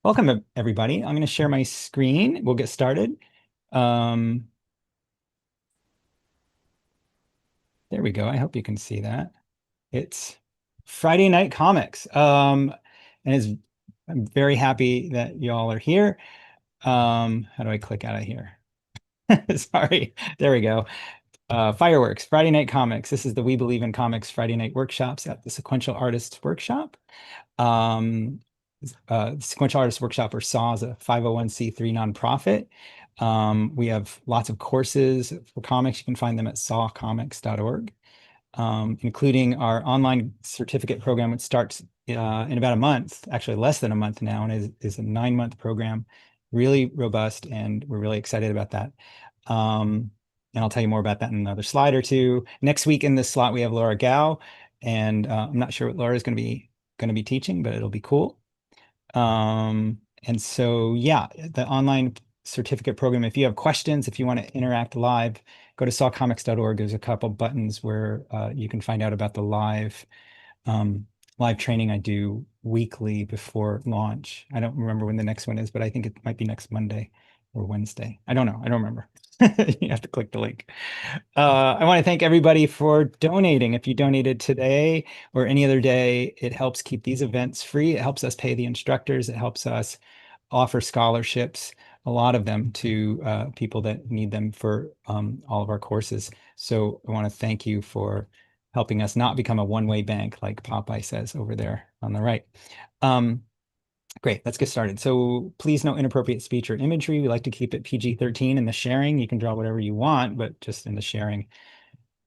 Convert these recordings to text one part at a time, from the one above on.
Welcome, everybody. I'm going to share my screen. We'll get started. Um, there we go. I hope you can see that. It's Friday Night Comics. I'm very happy that y'all are here. How do I click out of here? Sorry. There we go. Fireworks, Friday Night Comics. This is the We Believe in Comics Friday Night Workshops at the Sequential Artists Workshop. Um, Sequential Artists Workshop, or SAW, is a 501(c)(3) nonprofit. We have lots of courses for comics. You can find them at sawcomics.org, including our online certificate program, which starts in about a month, actually less than a month now, and is a 9-month program, really robust, and we're really excited about that. And I'll tell you more about that in another slide or two. Next week in this slot, we have Laura Gao, and I'm not sure what Laura is going to be teaching, but it'll be cool. And so, yeah, the online certificate program, if you have questions, if you want to interact live, go to sawcomics.org. There's a couple buttons where you can find out about the live training I do weekly before launch. I don't remember when the next one is, but I think it might be next Monday or Wednesday. I don't know. I don't remember. You have to click the link. I want to thank everybody for donating. If you donated today or any other day, it helps keep these events free. It helps us pay the instructors. It helps us offer scholarships, a lot of them, to people that need them for all of our courses. So I want to thank you for helping us not become a one-way bank, like Popeye says over there on the right. Great, let's get started. So please, no inappropriate speech or imagery. We like to keep it PG-13 in the sharing. You can draw whatever you want, but just in the sharing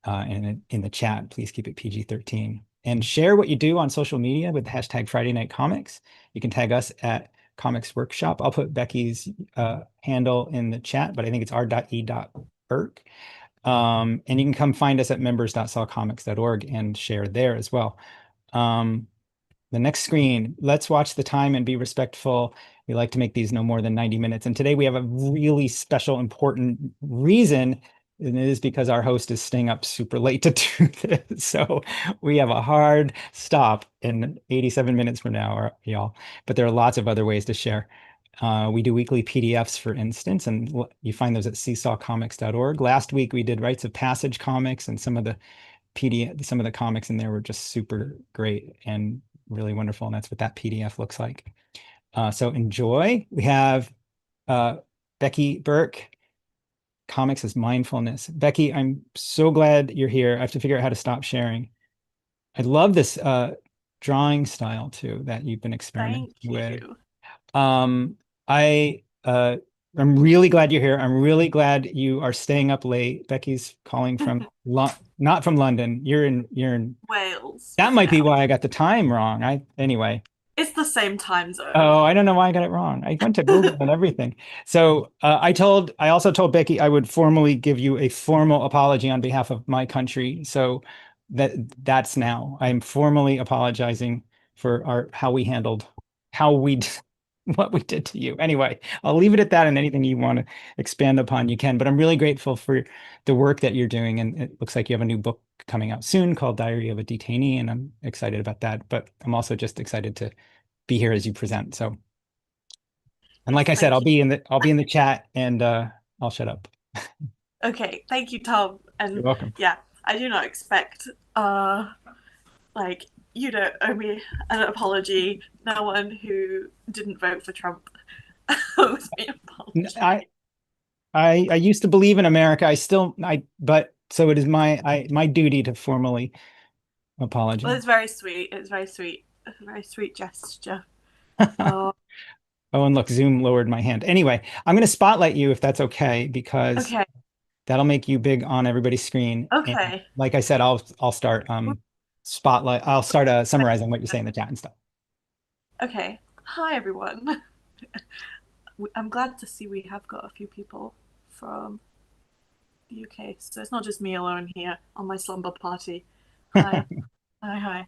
and in the chat, please keep it PG-13. And share what you do on social media with the hashtag Friday Night Comics. You can tag us at Comics Workshop. I'll put Becky's handle in the chat, but I think it's r.e.burke. And you can come find us at members.sawcomics.org and share there as well. The next screen, let's watch the time and be respectful. We like to make these no more than 90 minutes. And today we have a really special, important reason, and it is because our host is staying up super late to do this. So we have a hard stop in 87 minutes from now, y'all. But there are lots of other ways to share. We do weekly PDFs, for instance, and you find those at seesawcomics.org. Last week we did Rites of Passage comics, and some of the comics in there were just super great and really wonderful, and that's what that PDF looks like. So enjoy. We have Becky Burke. Comics is Mindfulness. Becky, I'm so glad you're here. I have to figure out how to stop sharing. I love this drawing style too that you've been experimenting Thank with. you. Um, I I'm really glad you're here. I'm really glad you are staying up late. Becky's calling from not from London. You're in Wales. that might be Yeah. why I got the time wrong. Anyway. It's the same time zone. Oh, I don't know why I got it wrong. I went to Google and everything. So I also told Becky I would formally give you a formal apology on behalf of my country. So that's now. I'm formally apologizing for how we handled, how we, what we did to you. Anyway, I'll leave it at that, and anything you want to expand upon, you can. But I'm really grateful for the work that you're doing. And it looks like you have a new book coming out soon called Diary of a Detainee, and I'm excited about that. But I'm also just excited to be here as you present. So, and Yes, like I said, thank you. I'll be in the chat, and I'll shut up. Okay, thank you, Tom. You're And welcome. yeah, I do not expect like you don't owe me an apology. No one who didn't vote for Trump owes me an N- apology. I I used to believe in America. I still I but so it is my duty to formally Well, apologize. it's very sweet. It's very sweet. It's a very sweet gesture. Oh, Oh, and look, Zoom lowered my hand. Anyway, I'm going to spotlight you if that's okay, because okay. that'll make you big on everybody's screen. And Okay. like I said, I'll start spotlight. I'll start summarizing what you say in the chat and stuff. Okay. Hi, everyone. I'm glad to see we have got a few people from the UK. So it's not just me alone here on my slumber party. Hi. Hi, hi.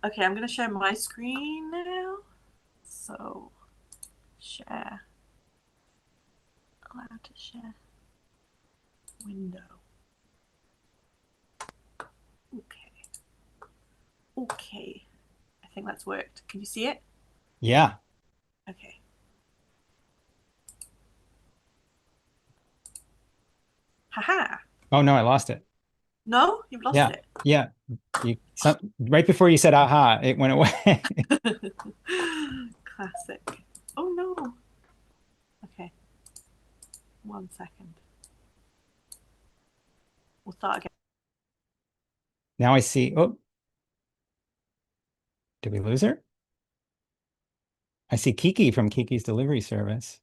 Okay, I'm going to share my screen now. So, share. Allowed to share. Window. Okay. Okay. I think that's worked. Can you see it? Yeah. Okay. Haha. Oh no, I lost it. No, you've lost Yeah, it. yeah. Right before you said aha, it went away. Classic. Oh no. Okay, 1 second. We'll start again. Now I see. Oh, did we lose her? I see Kiki from Kiki's Delivery Service.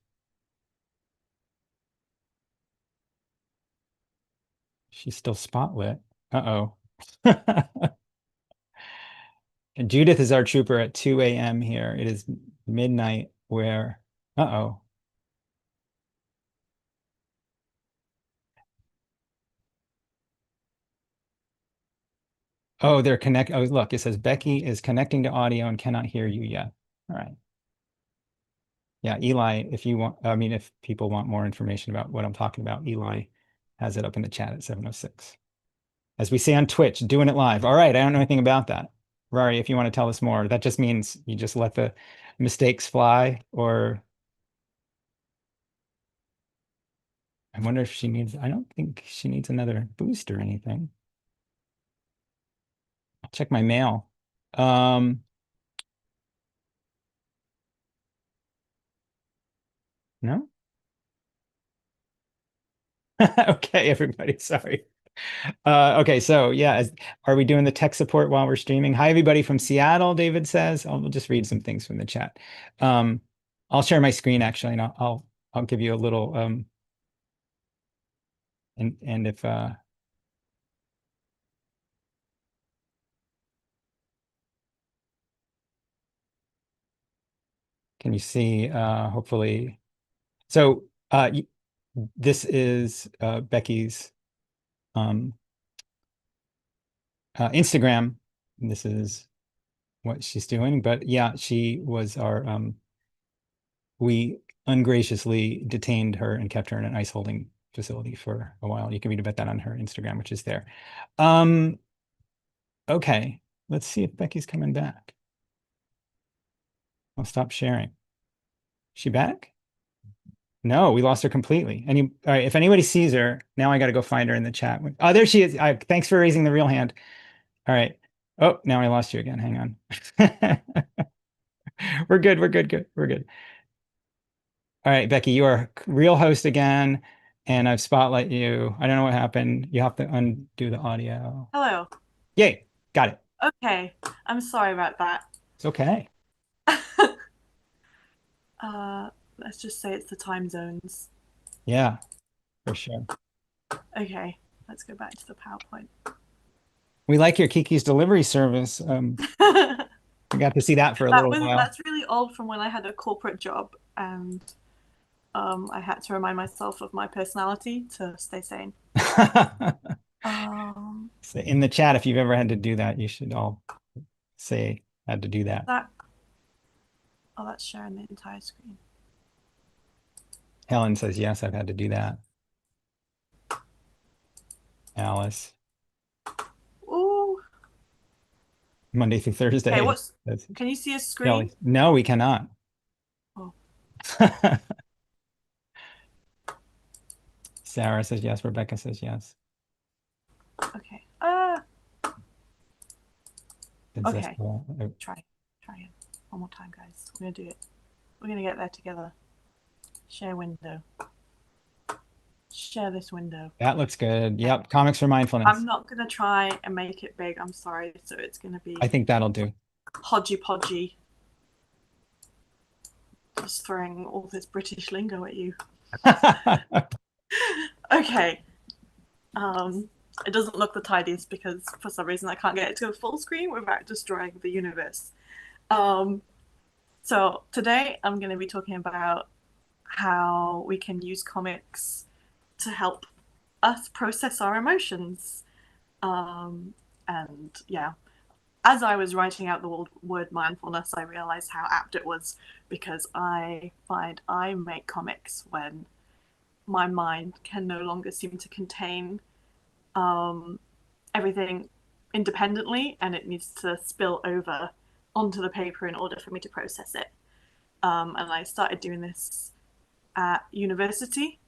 She's still spotlit. Uh-oh. And Judith is our trooper at 2 a.m. here. It is midnight where, uh-oh. Oh, they're connect. Oh, look, it says Becky is connecting to audio and cannot hear you yet. All right. Yeah, Eli, if you want, I mean, if people want more information about what I'm talking about, Eli has it up in the chat at 7:06. As we say on Twitch, doing it live. All right, I don't know anything about that. Rari, if you want to tell us more, that just means you just let the mistakes fly, or I wonder if she needs, I don't think she needs another boost or anything. I'll check my mail. Um, no? Okay, everybody, sorry. Okay, so yeah, are we doing the tech support while we're streaming? Hi, everybody from Seattle, David says. We'll just read some things from the chat. Um, I'll share my screen actually, and I'll give you a little and if can you see hopefully so this is Becky's um Instagram. This is what she's doing, but yeah, she was our we ungraciously detained her and kept her in an ICE holding facility for a while. You can read about that on her Instagram, which is there. Um, okay, let's see if Becky's coming back. I'll stop sharing. She back? No, we lost her completely. All right, if anybody sees her, now I got to go find her in the chat. Oh, there she is. Thanks for raising the real hand. All right. Oh, now I lost you again. Hang on. We're good. We're good. Good. We're good. All right, Becky, you are real host again, and I've spotlight you. I don't know what happened. You have to undo the audio. Hello. Yay, got it. Okay, I'm sorry about that. It's okay. Let's just say it's the time zones. Yeah, for sure. Okay, let's go back to the PowerPoint. We like your Kiki's Delivery Service. that We got to see that for a little while. that's really old from when I had a corporate job and I had to remind myself of my personality to stay sane. Um, So in the chat, if you've ever had to do that, you should all say had to do that. that oh, that's sharing the entire screen. Helen says, yes, I've had to do that. Alice, Ooh. Monday through Thursday. Okay, That's can you see a Kelly. screen? No, we cannot. Oh, Sarah says yes. Rebecca says yes. okay. Okay. Try it. One more time, guys. We're gonna do it. We're gonna get there together. Share window. Share this window. That looks good. Yep. Comics for mindfulness. I'm not gonna try and make it big. I'm sorry. So it's gonna be I think that'll do. hodgy podgy. Just throwing all this British lingo at you. Okay. It doesn't look the tidiest because for some reason I can't get it to a full screen without destroying the universe. So today I'm going to be talking about how we can use comics to help us process our emotions. And yeah, as I was writing out the word mindfulness, I realized how apt it was because I find I make comics when my mind can no longer seem to contain everything independently and it needs to spill over onto the paper in order for me to process it. And I started doing this at university.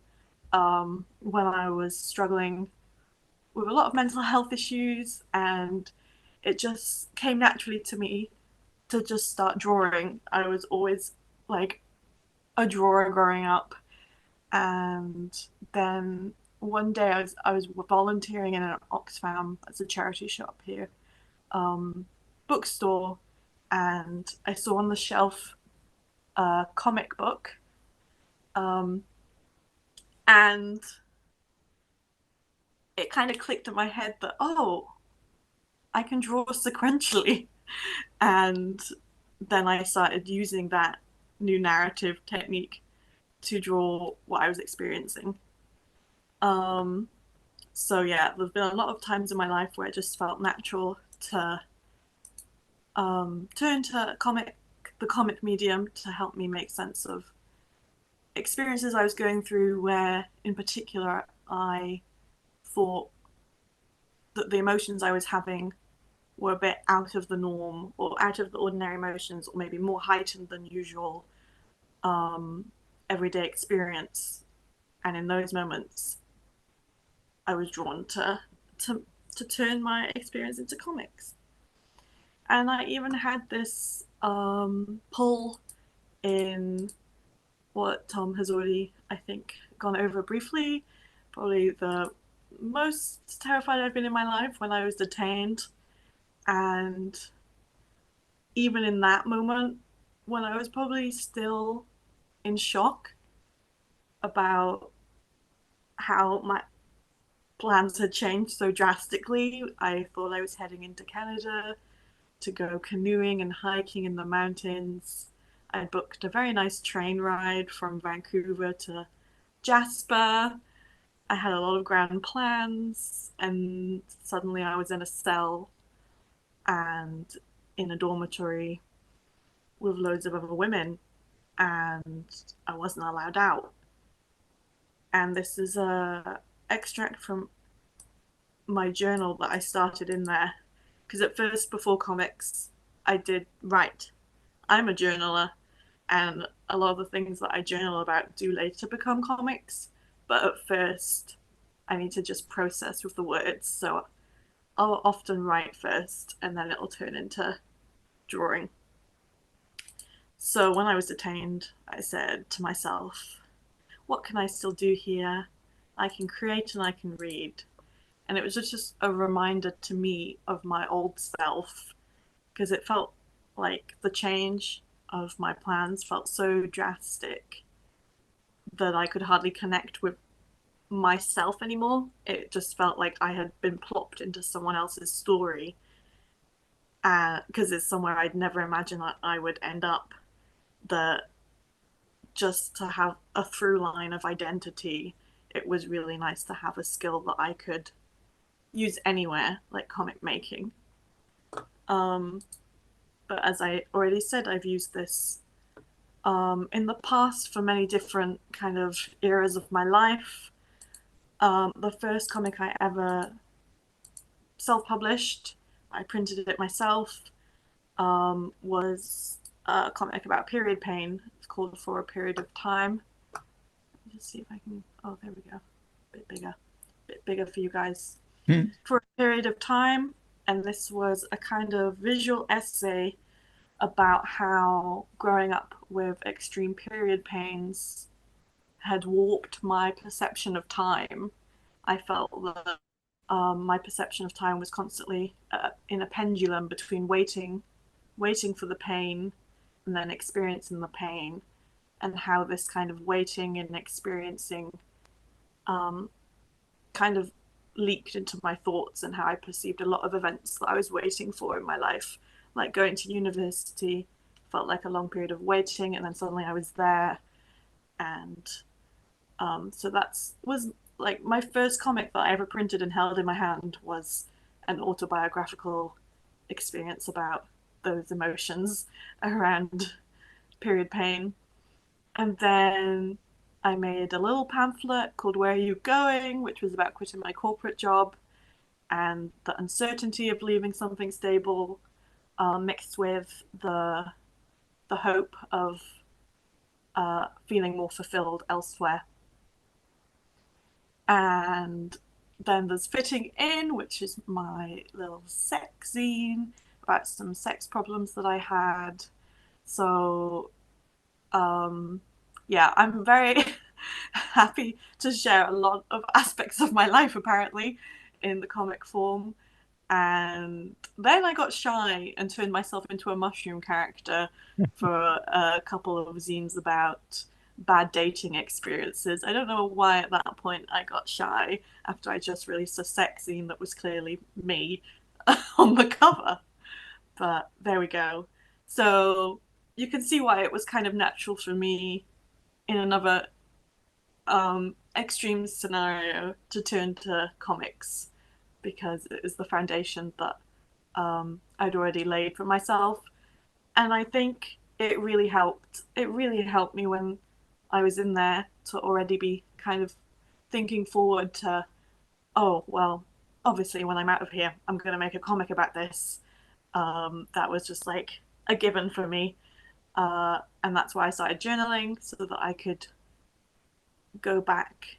when I was struggling with a lot of mental health issues, and it just came naturally to me to just start drawing. I was always like a drawer growing up, and then one day I was volunteering in an Oxfam, as a charity shop here, um, bookstore, and I saw on the shelf a comic book, um, and it kind of clicked in my head that, oh, I can draw sequentially. And then I started using that new narrative technique to draw what I was experiencing. Um, so yeah, there's been a lot of times in my life where it just felt natural to turn to the comic medium to help me make sense of experiences I was going through, where in particular I thought that the emotions I was having were a bit out of the norm or out of the ordinary emotions, or maybe more heightened than usual um, everyday experience. And in those moments, I was drawn to to turn my experience into comics. And I even had this pull in what Tom has already, I think, gone over briefly. Probably the most terrified I've been in my life, when I was detained. And even in that moment, when I was probably still in shock about how my plans had changed so drastically. I thought I was heading into Canada to go canoeing and hiking in the mountains. I booked a very nice train ride from Vancouver to Jasper. I had a lot of grand plans, and suddenly I was in a cell and in a dormitory with loads of other women, and I wasn't allowed out. And this is a extract from my journal that I started in there, because at first, before comics, I did write. I'm a journaler, and a lot of the things that I journal about do later become comics. But at first, I need to just process with the words. So I'll often write first, and then it'll turn into drawing. So when I was detained, I said to myself, what can I still do here? I can create and I can read. And it was just a reminder to me of my old self, because it felt like the change of my plans felt so drastic that I could hardly connect with myself anymore. It just felt like I had been plopped into someone else's story, because it's somewhere I'd never imagined that I would end up. That just to have a through line of identity, it was really nice to have a skill that I could use anywhere, like comic making. Um, but as I already said, I've used this in the past for many different kind of eras of my life. The first comic I ever self-published, I printed it myself, was a comic about period pain. It's called For a Period of Time. Let's see if I can. Oh, there we go. A bit bigger for you guys. Hmm. For a Period of Time, and this was a kind of visual essay about how growing up with extreme period pains had warped my perception of time. I felt that my perception of time was constantly in a pendulum between waiting for the pain, and then experiencing the pain, and how this kind of waiting and experiencing um, kind of leaked into my thoughts, and how I perceived a lot of events that I was waiting for in my life. Like going to university felt like a long period of waiting, and then suddenly I was there. And so that's was like my first comic that I ever printed and held in my hand, was an autobiographical experience about those emotions around period pain. And then I made a little pamphlet called Where Are You Going, which was about quitting my corporate job and the uncertainty of leaving something stable, mixed with the hope of feeling more fulfilled elsewhere. And then there's Fitting In, which is my little sex zine about some sex problems that I had. So, um, yeah, I'm very happy to share a lot of aspects of my life, apparently, in the comic form. And then I got shy and turned myself into a mushroom character for a couple of zines about bad dating experiences. I don't know why at that point I got shy after I just released a sex zine that was clearly me on the cover. But there we go. So you can see why it was kind of natural for me in another extreme scenario to turn to comics because it is the foundation that I'd already laid for myself. And I think it really helped. It really helped me when I was in there to already be kind of thinking forward to, oh, well, obviously when I'm out of here, I'm going to make a comic about this. That was just like a given for me. And that's why I started journaling so that I could go back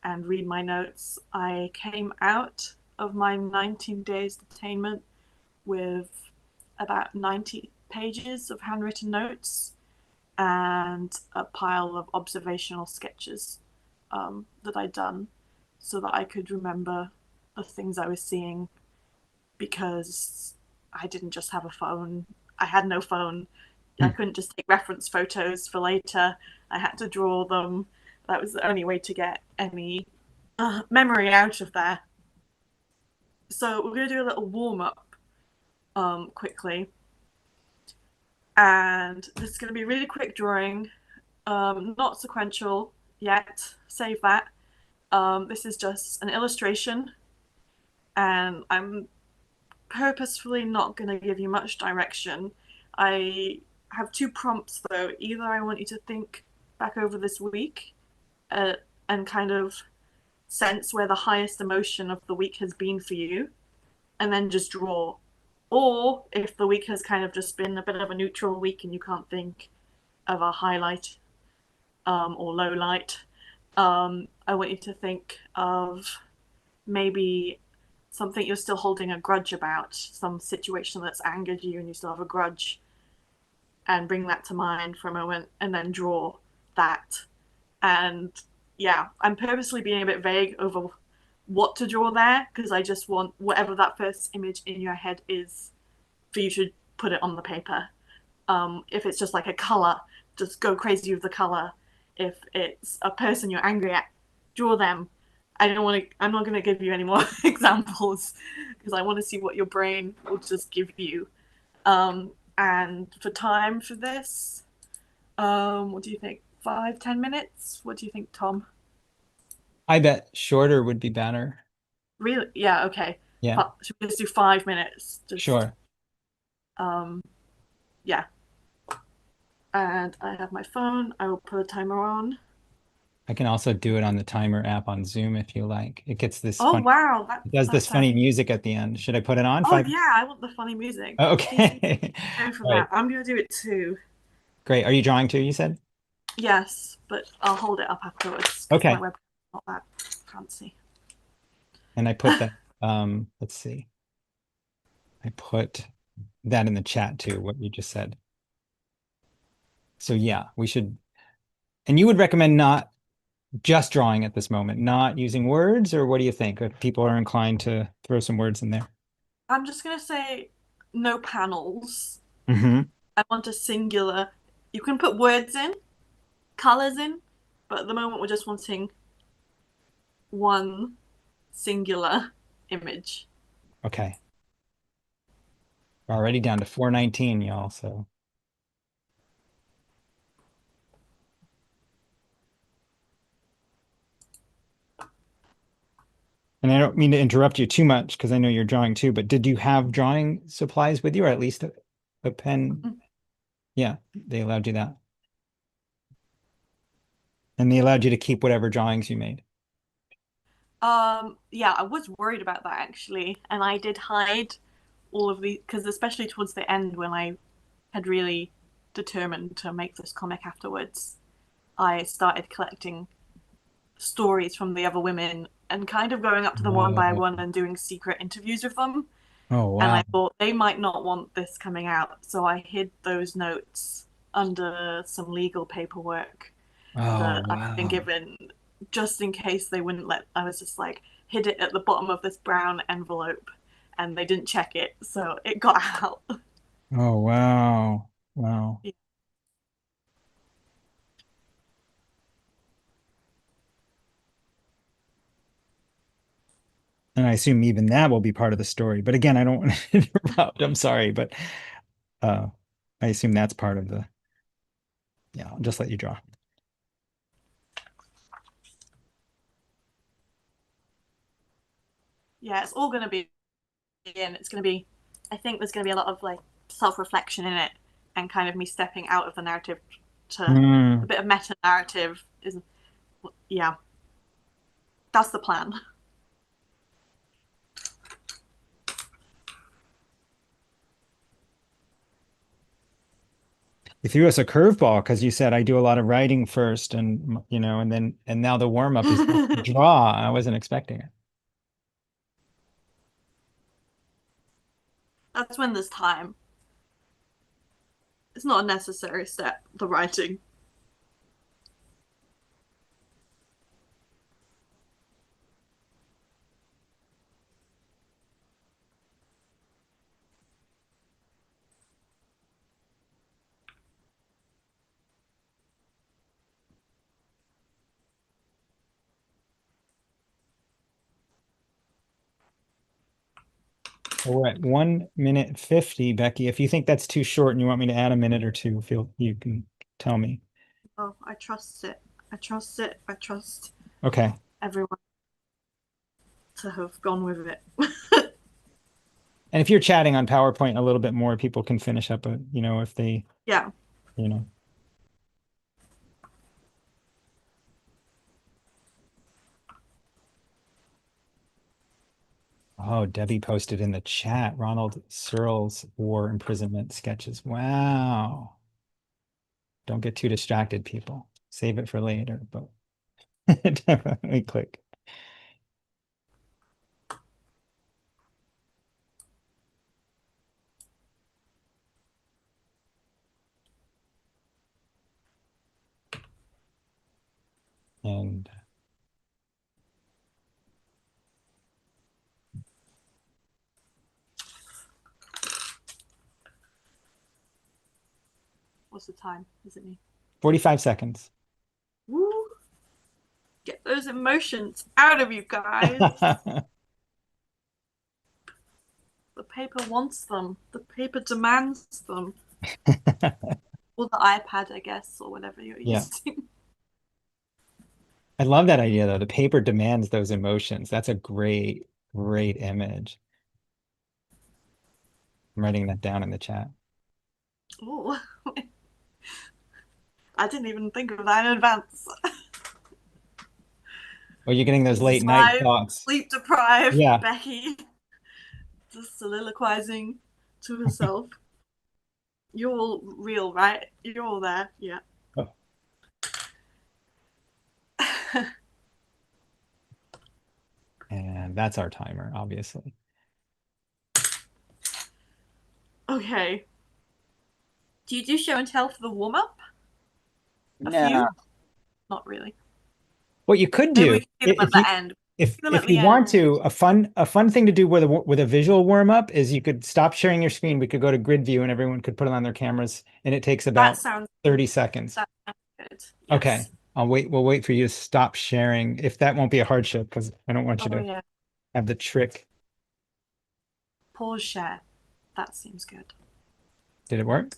and read my notes. I came out of my 19 days detainment with about 90 pages of handwritten notes and a pile of observational sketches that I'd done so that I could remember the things I was seeing because I didn't just have a phone. I had no phone. I Hmm. couldn't just take reference photos for later. I had to draw them. That was the only way to get any memory out of there. So we're going to do a little warm up quickly. And this is going to be a really quick drawing, not sequential yet. Save that. This is just an illustration, and I'm purposefully not going to give you much direction. I have two prompts though. Either I want you to think back over this week uh, and kind of sense where the highest emotion of the week has been for you, and then just draw. Or if the week has kind of just been a bit of a neutral week and you can't think of a highlight or low light, I want you to think of maybe something you're still holding a grudge about, some situation that's angered you and you still have a grudge, and bring that to mind for a moment and then draw that. And yeah, I'm purposely being a bit vague over what to draw there because I just want whatever that first image in your head is for you to put it on the paper. If it's just like a color, just go crazy with the color. If it's a person you're angry at, draw them. I don't want to. I'm not going to give you any more examples because I want to see what your brain will just give you. And for time for this, what do you think? 5, 10 minutes? What do you think, Tom? I bet shorter would be better. Really? Yeah. Okay. Yeah, Should we just do 5 minutes? Just sure. um, yeah. And I have my phone. I will put a timer on. I can also do it on the timer app on Zoom if you like. It gets this Oh funny, wow, that it does that this sounds. funny music at the end. Should I put it on? Oh Five. yeah, I want the funny music. Please Okay. go for All that. right. I'm gonna do it too. Great. Are you drawing too, you said? Yes, but I'll hold it up afterwards because my Okay. web's not that fancy. And I put that, let's see. I put that in the chat too, what you just said. So yeah, we should, and you would recommend not just drawing at this moment, not using words, or what do you think? If people are inclined to throw some words in there. I'm just gonna say no panels. Hmm. I want a singular. You can put words in, colors in, but at the moment we're just wanting one singular image. Okay. We're already down to 419, y'all. So, and I don't mean to interrupt you too much because I know you're drawing too, but did you have drawing supplies with you, or at least a pen? Yeah, they allowed you that. And they allowed you to keep whatever drawings you made. Yeah, I was worried about that actually, and I did hide all of the because especially towards the end when I had really determined to make this comic afterwards, I started collecting stories from the other women and kind of going up to them one by Oh, one and doing secret interviews with them. oh And wow. I thought they might not want this coming out, so I hid those notes under some legal paperwork Oh that I've been wow. given just in case they wouldn't let. I was just like, hid it at the bottom of this brown envelope and they didn't check it, so it got out. Oh wow. Wow. And I assume even that will be part of the story. But again, I don't want to interrupt. I'm sorry, but uh I assume that's part of the, yeah, I'll just let you draw. Yeah, it's all going to be in. It's going to be, I think there's going to be a lot of like self reflection in it and kind of me stepping out of the narrative to a Hmm. bit of meta narrative. Is Yeah, that's the plan. You threw us a curveball because you said I do a lot of writing first, and and then and now the warm up is just to draw. I wasn't expecting it. That's when there's time. It's not a necessary step, the writing. We're at 1 minute 50, Becky. If you think that's too short and you want me to add a minute or two, feel you can tell me. Oh, I trust it. I trust it. I trust Okay. everyone to have gone with it. And if you're chatting on PowerPoint a little bit more, people can finish up if they, Yeah. you know. Oh, Debbie posted in the chat Ronald Searle's war imprisonment sketches. Wow. Don't get too distracted, people. Save it for later, but definitely click. And What's the time? Is it me? 45 seconds. Woo! Get those emotions out of you guys. The paper wants them. The paper demands them. Or the iPad, I guess, or whatever you're Yeah. using. I love that idea though. The paper demands those emotions. That's a great, great image. I'm writing that down in the chat. Oh, I didn't even think of that in advance. Well, you're getting those This late is night my thoughts. sleep deprived Yeah. Becky just soliloquizing to herself. You're all real, right? You're all there. Yeah. Oh, and that's our timer, obviously. Okay. Do you do show and tell for the warm up? A No. few? Not really. What you could Maybe do we can see them at if you the end. if See them at if you the want end. to, a fun thing to do with a visual warm up is you could stop sharing your screen. We could go to grid view and everyone could put it on their cameras and it takes That about sounds 30 seconds. that sounds good. Okay. Yes. I'll wait. We'll wait for you to stop sharing if that won't be a hardship because I don't want you Oh to yeah. have the trick. Pause share. That seems good. Did it work?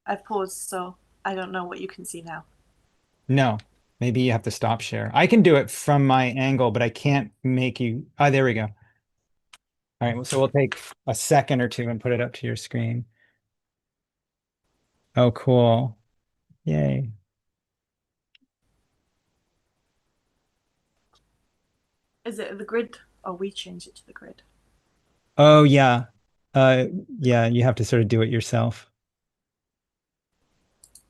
I've paused, so I don't know what you can see now. No. Maybe you have to stop share. I can do it from my angle, but I can't make you. Oh, there we go. All right. So we'll take a second or two and put it up to your screen. Oh, cool. Yay. Is it the grid? Oh, we change it to the grid. Oh, yeah. Uh, yeah, you have to sort of do it yourself.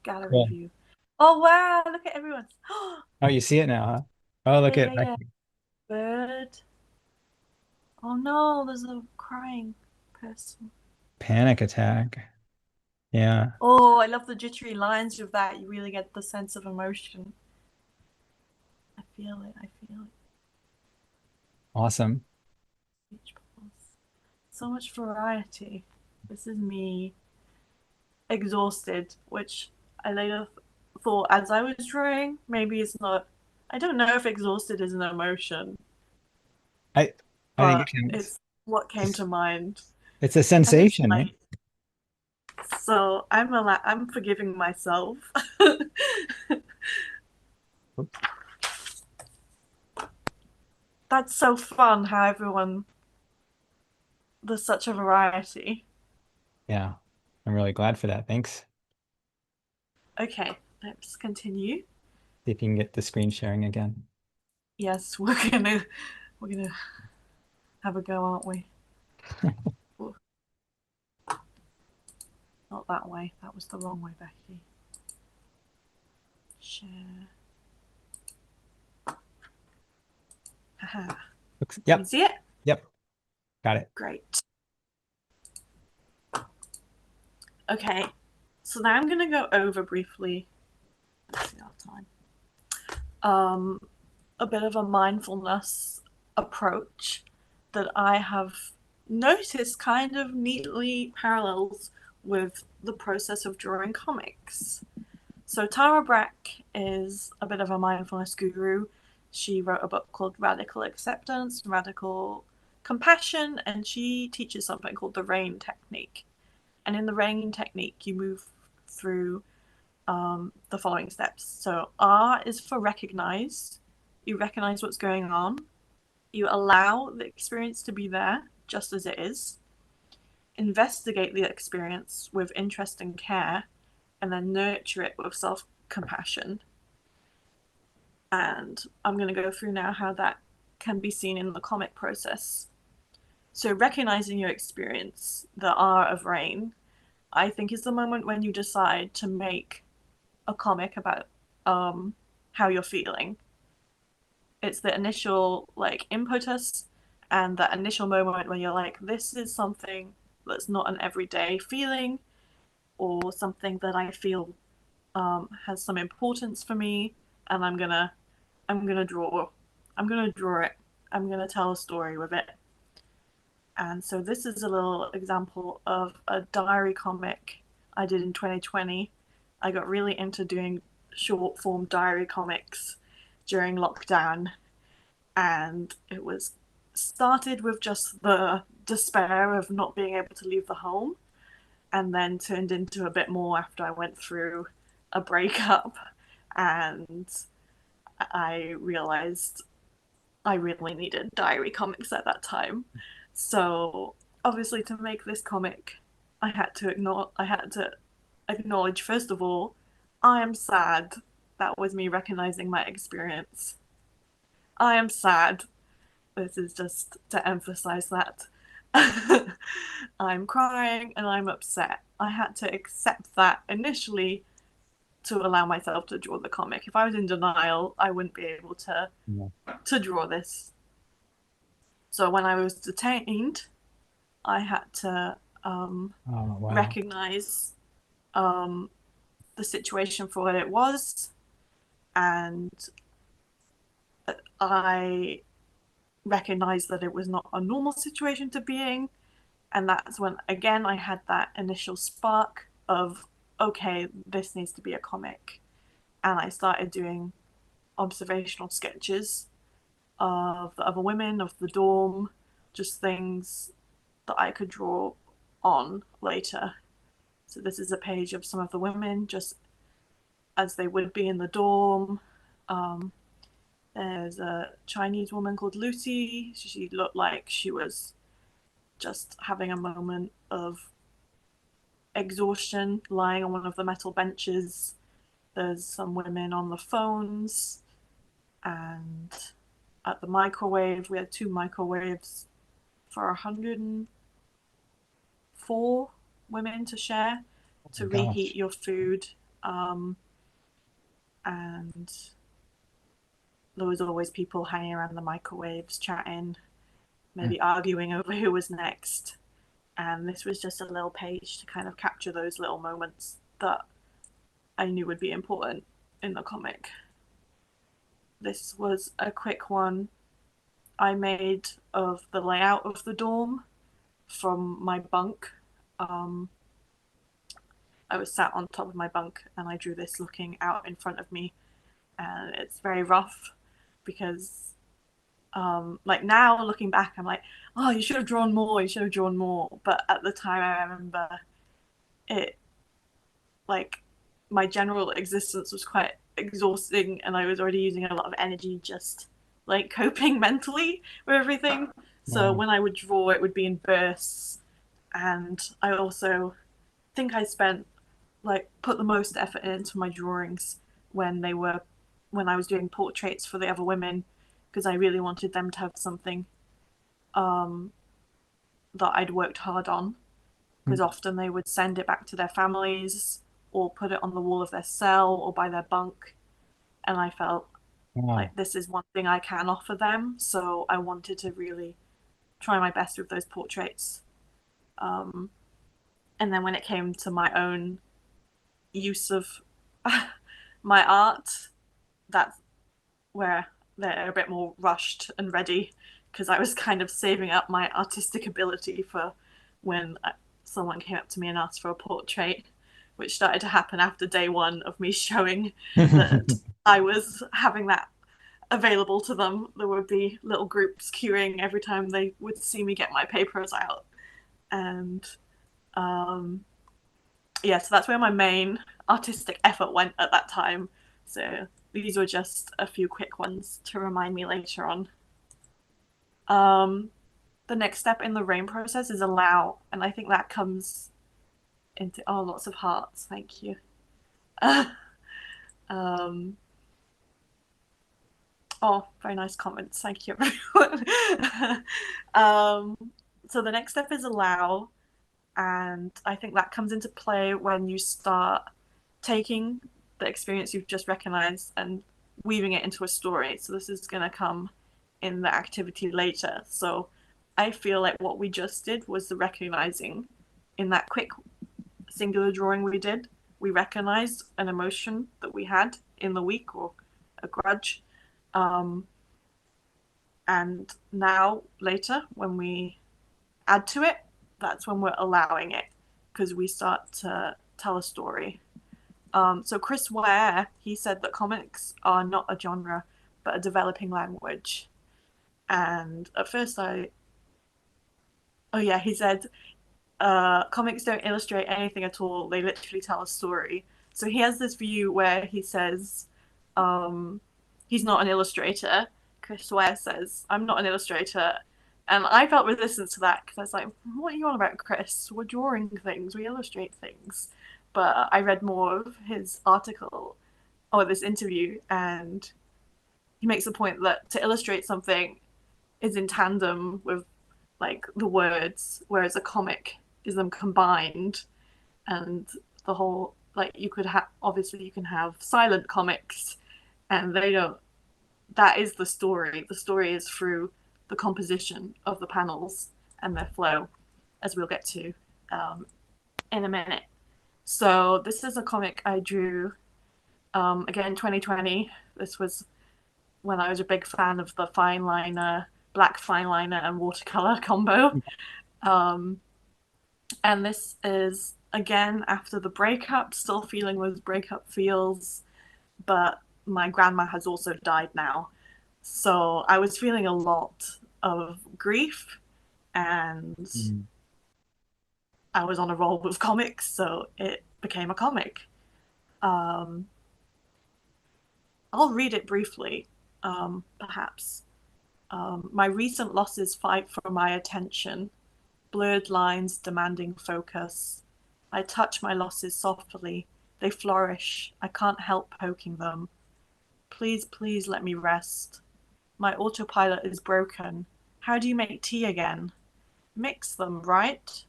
Gallery Cool. view. Oh wow, look at everyone. Oh, you see it now, huh? Oh, Yeah, look yeah, at yeah. Becky. Bird. Oh no, there's a crying person. Panic attack. Yeah. Oh, I love the jittery lines of that. You really get the sense of emotion. I feel it. I feel it. Awesome. Beach balls. So much variety. This is me exhausted, which I later thought as I was drawing, maybe it's not. I don't know if exhausted is an emotion, I I think it but counts. it's what came It's, to mind. it's a And it's sensation, right? light. So I'm forgiving myself. Oops. That's so fun how everyone there's such a variety. Yeah. I'm really glad for that. Thanks. Okay, let's continue. See if you can get the screen sharing again. Yes, we're gonna have a go, aren't we? Ooh, not that way. That was the wrong way, Becky. Share. Haha. Looks, Can you yep, see it? yep, got it. Great. Okay, so now I'm gonna go over briefly. Let's see our time. Um, a bit of a mindfulness approach that I have noticed kind of neatly parallels with the process of drawing comics. So Tara Brach is a bit of a mindfulness guru. She wrote a book called Radical Acceptance, Radical Compassion, and she teaches something called the RAIN technique. And in the RAIN technique, you move through the following steps. So R is for recognize. You recognize what's going on. You allow the experience to be there just as it is. Investigate the experience with interest and care, and then nurture it with self compassion. And I'm going to go through now how that can be seen in the comic process. So, recognizing your experience, the R of rain, I think is the moment when you decide to make a comic about how you're feeling. It's the initial like impetus and that initial moment when you're like, this is something that's not an everyday feeling or something that I feel has some importance for me, and I'm gonna draw. I'm gonna draw it. I'm gonna tell a story with it. And so this is a little example of a diary comic I did in 2020. I got really into doing short form diary comics during lockdown, and it was started with just the despair of not being able to leave the home, and then turned into a bit more after I went through a breakup and I realized I really needed diary comics at that time. So obviously to make this comic, I had to acknowledge first of all, I am sad. That was me recognizing my experience. I am sad. This is just to emphasize that. I'm crying and I'm upset. I had to accept that initially to allow myself to draw the comic. If I was in denial, I wouldn't be able Yeah. to draw this. So when I was detained, I had to Oh, wow. recognize um, the situation for what it was, and I recognized that it was not a normal situation to be in. And that's when, again, I had that initial spark of, okay, this needs to be a comic. And I started doing observational sketches of the other women, of the dorm, just things that I could draw on later. So this is a page of some of the women just as they would be in the dorm. Um, there's a Chinese woman called Lucy. She looked like she was just having a moment of exhaustion, lying on one of the metal benches. There's some women on the phones, and at the microwave, we had two microwaves for 104 women to share Oh my to reheat gosh. your food. Um, and there was always people hanging around the microwaves, chatting, Mm. maybe arguing over who was next. And this was just a little page to kind of capture those little moments that I knew would be important in the comic. This was a quick one I made of the layout of the dorm from my bunk. Um, I was sat on top of my bunk and I drew this looking out in front of me, and it's very rough because like now looking back I'm like, oh, you should have drawn more, you should have drawn more. But at the time I remember it, like, my general existence was quite exhausting and I was already using a lot of energy just like coping mentally with everything. So Wow. when I would draw, it would be in bursts. And I also think I spent, like, put the most effort into my drawings when they were when I was doing portraits for the other women, because I really wanted them to have something um, that I'd worked hard on. Mm. Because often they would send it back to their families or put it on the wall of their cell or by their bunk. And I felt like Wow. this is one thing I can offer them. So I wanted to really try my best with those portraits. Um, and then when it came to my own use of my art, that's where they're a bit more rushed and ready, because I was kind of saving up my artistic ability for when someone came up to me and asked for a portrait, which started to happen after day one of me showing that I was having that available to them. There would be little groups queuing every time they would see me get my papers out. And um, yeah, so that's where my main artistic effort went at that time. So these were just a few quick ones to remind me later on. Um, the next step in the rain process is allow, and I think that comes into, oh, lots of hearts. Thank you. um, oh, very nice comments. Thank you, everyone. um, so the next step is allow, and I think that comes into play when you start taking the experience you've just recognized and weaving it into a story. So this is going to come in the activity later. So I feel like what we just did was the recognizing. In that quick singular drawing we did, we recognized an emotion that we had in the week, or a grudge. Um, and now, later, when we add to it, that's when we're allowing it, because we start to tell a story. So Chris Ware, he said that comics are not a genre, but a developing language. And at first oh yeah, he said, comics don't illustrate anything at all. They literally tell a story. So he has this view where he says, um, he's not an illustrator. Chris Ware says, I'm not an illustrator. And I felt resistance to that because I was like, what are you on about, Chris? We're drawing things, we illustrate things. But I read more of his article or this interview, and he makes the point that to illustrate something is in tandem with, like, the words, whereas a comic is them combined. And the whole, like, you could have, obviously you can have silent comics, and they don't, that is the story. The story is through the composition of the panels and their flow, as we'll get to in a minute. So this is a comic I drew again 2020. This was when I was a big fan of the fine liner, black fine liner and watercolor combo. Um, and this is again after the breakup, still feeling those breakup feels, but my grandma has also died now. So I was feeling a lot of grief, and Mm. I was on a roll with comics, so it became a comic. Um, I'll read it briefly, perhaps. My recent losses fight for my attention, blurred lines demanding focus. I touch my losses softly. They flourish. I can't help poking them. Please, please let me rest. My autopilot is broken. How do you make tea again? Mix them, right?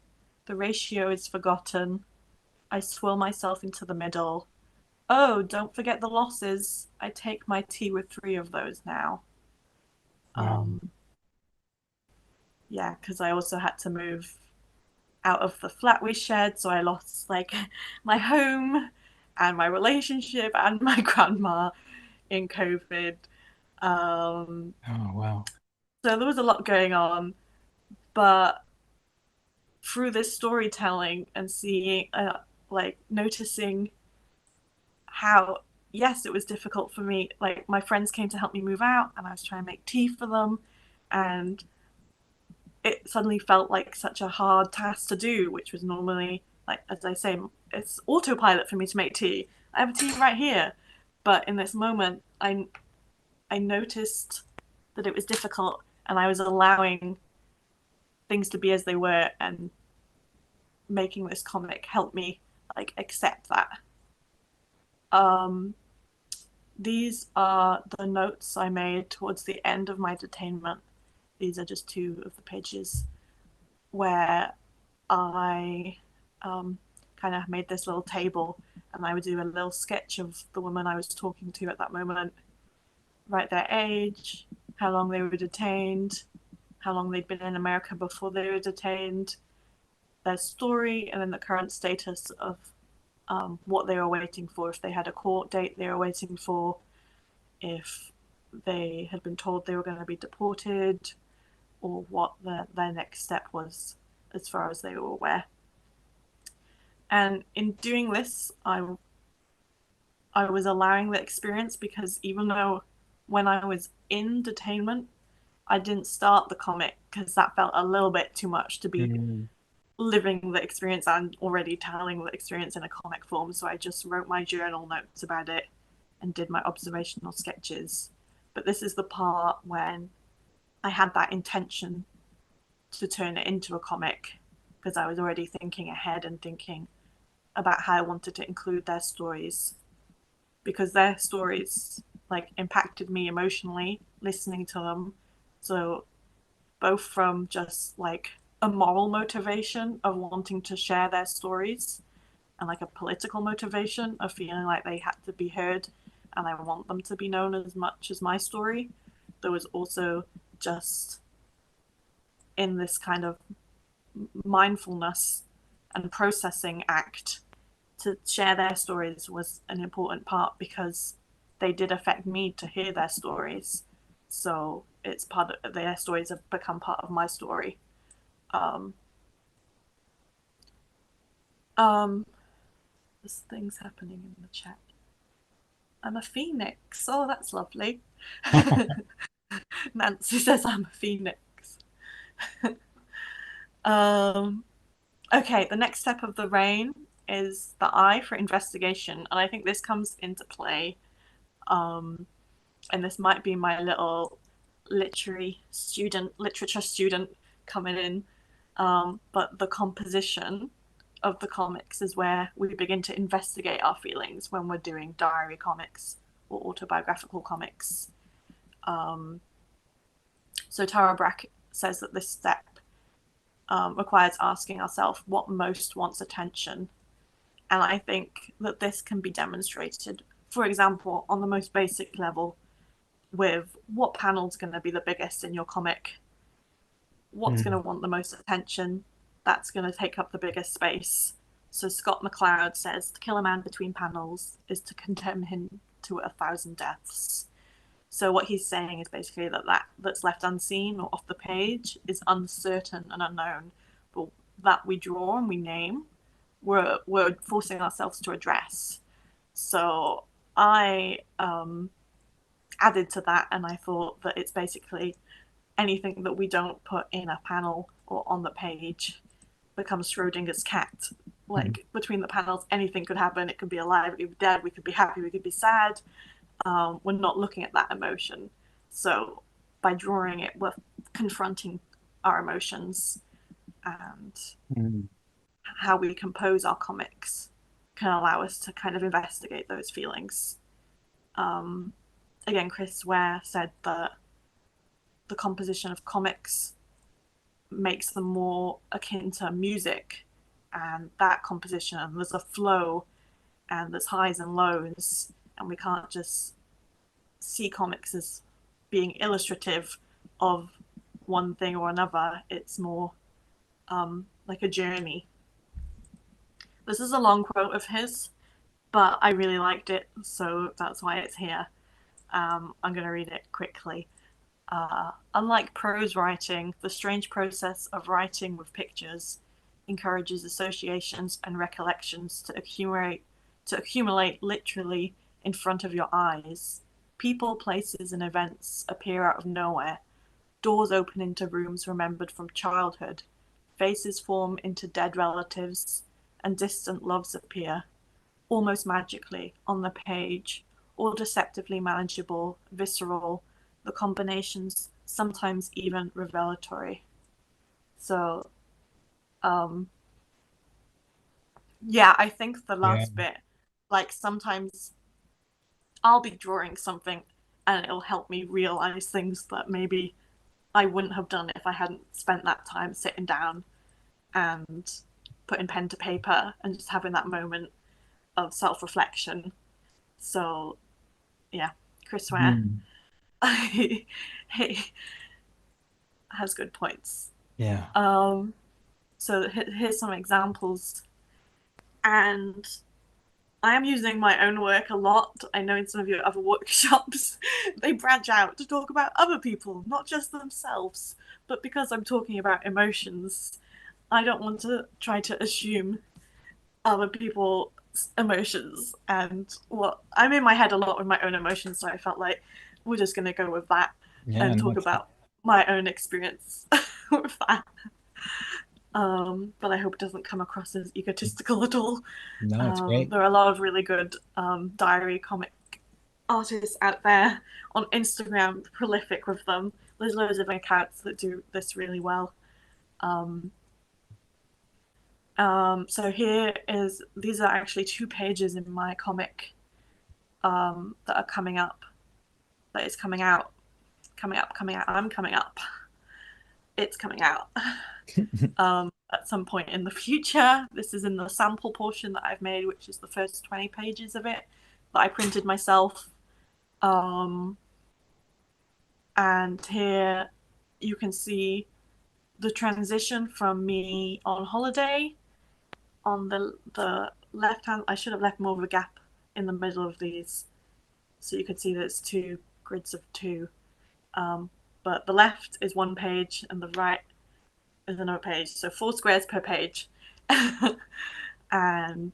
The ratio is forgotten. I swirl myself into the middle. Oh, don't forget the losses. I take my tea with three of those now. Wow. Um, yeah, because I also had to move out of the flat we shared, so I lost like my home and my relationship and my grandma in COVID. Um, Oh, wow. so there was a lot going on, but through this storytelling and seeing, like, noticing how, yes, it was difficult for me. Like, my friends came to help me move out, and I was trying to make tea for them, and it suddenly felt like such a hard task to do, which was normally, like, as I say, it's autopilot for me to make tea. I have a tea right here. But in this moment, I noticed that it was difficult, and I was allowing things to be as they were, and making this comic help me like accept that. Um, these are the notes I made towards the end of my detainment. These are just two of the pages where I kind of made this little table, and I would do a little sketch of the woman I was talking to at that moment, write their age, how long they were detained, how long they'd been in America before they were detained, their story, and then the current status of what they were waiting for, if they had a court date they were waiting for, if they had been told they were going to be deported, or what their next step was as far as they were aware. And in doing this, I was allowing the experience, because even though when I was in detainment, I didn't start the comic because that felt a little bit too much to be Mm, living the experience and already telling the experience in a comic form. So I just wrote my journal notes about it and did my observational sketches. But this is the part when I had that intention to turn it into a comic, because I was already thinking ahead and thinking about how I wanted to include their stories, because their stories like impacted me emotionally listening to them. So both from just like a moral motivation of wanting to share their stories, and like a political motivation of feeling like they had to be heard and I want them to be known as much as my story. There was also just in this kind of mindfulness and processing act to share their stories was an important part, because they did affect me to hear their stories. So it's part of their stories have become part of my story. Um, um, there's things happening in the chat. I'm a phoenix. Oh, that's lovely. Nancy says I'm a phoenix. um, okay, the next step of the rain is the I for investigation, and I think this comes into play. Um, and this might be my little literature student coming in. But the composition of the comics is where we begin to investigate our feelings when we're doing diary comics or autobiographical comics. Um, so Tara Brach says that this step requires asking ourselves what most wants attention. And I think that this can be demonstrated, for example, on the most basic level, with what panel's going to be the biggest in your comic, what's going to mm, want the most attention, that's going to take up the biggest space. So Scott McCloud says to kill a man between panels is to condemn him to 1,000 deaths. So what he's saying is basically that's left unseen or off the page is uncertain and unknown, but that we draw and we name, we're forcing ourselves to address. So I added to that, and I thought that it's basically anything that we don't put in a panel or on the page becomes Schrodinger's cat. mm, Like between the panels, anything could happen. It could be alive, it could be dead, we could be happy, we could be sad. We're not looking at that emotion. So by drawing it, we're confronting our emotions, and mm, how we compose our comics can allow us to kind of investigate those feelings. Um, Again, Chris Ware said that the composition of comics makes them more akin to music, and that composition, and there's a flow and there's highs and lows, and we can't just see comics as being illustrative of one thing or another. It's more like a journey. This is a long quote of his, but I really liked it, so that's why it's here. I'm going to read it quickly. Unlike prose writing, the strange process of writing with pictures encourages associations and recollections to accumulate literally in front of your eyes. People, places, and events appear out of nowhere. Doors open into rooms remembered from childhood. Faces form into dead relatives, and distant loves appear, almost magically, on the page, all deceptively manageable, visceral, the combinations sometimes even revelatory. So, um, yeah, I think the Yeah. last bit, like sometimes I'll be drawing something and it'll help me realize things that maybe I wouldn't have done if I hadn't spent that time sitting down and putting pen to paper and just having that moment of self reflection. So, yeah, Chris Ware, Hmm. he has good points. Yeah. Um, so here's some examples, and I am using my own work a lot. I know in some of your other workshops, they branch out to talk about other people, not just themselves. But because I'm talking about emotions, I don't want to try to assume other people's emotions and what I'm in my head a lot with my own emotions. So I felt like we're just going to go with that Yeah. and No, talk about my own experience with that. But I hope it doesn't come across as egotistical at all. no, it's great. There are a lot of really good diary comic artists out there on Instagram, prolific with them. There's loads of accounts that do this really well. Um, so here is, these are actually 2 pages in my comic that are coming up, that is coming out, coming out. I'm coming up. It's coming out. At some point in the future. This is in the sample portion that I've made, which is the first 20 pages of it that I printed myself. Um, and here you can see the transition from me on holiday. On the left hand, I should have left more of a gap in the middle of these, so you could see there's 2 grids of 2. Um, but the left is 1 page, and the right is another page, so 4 squares per page. And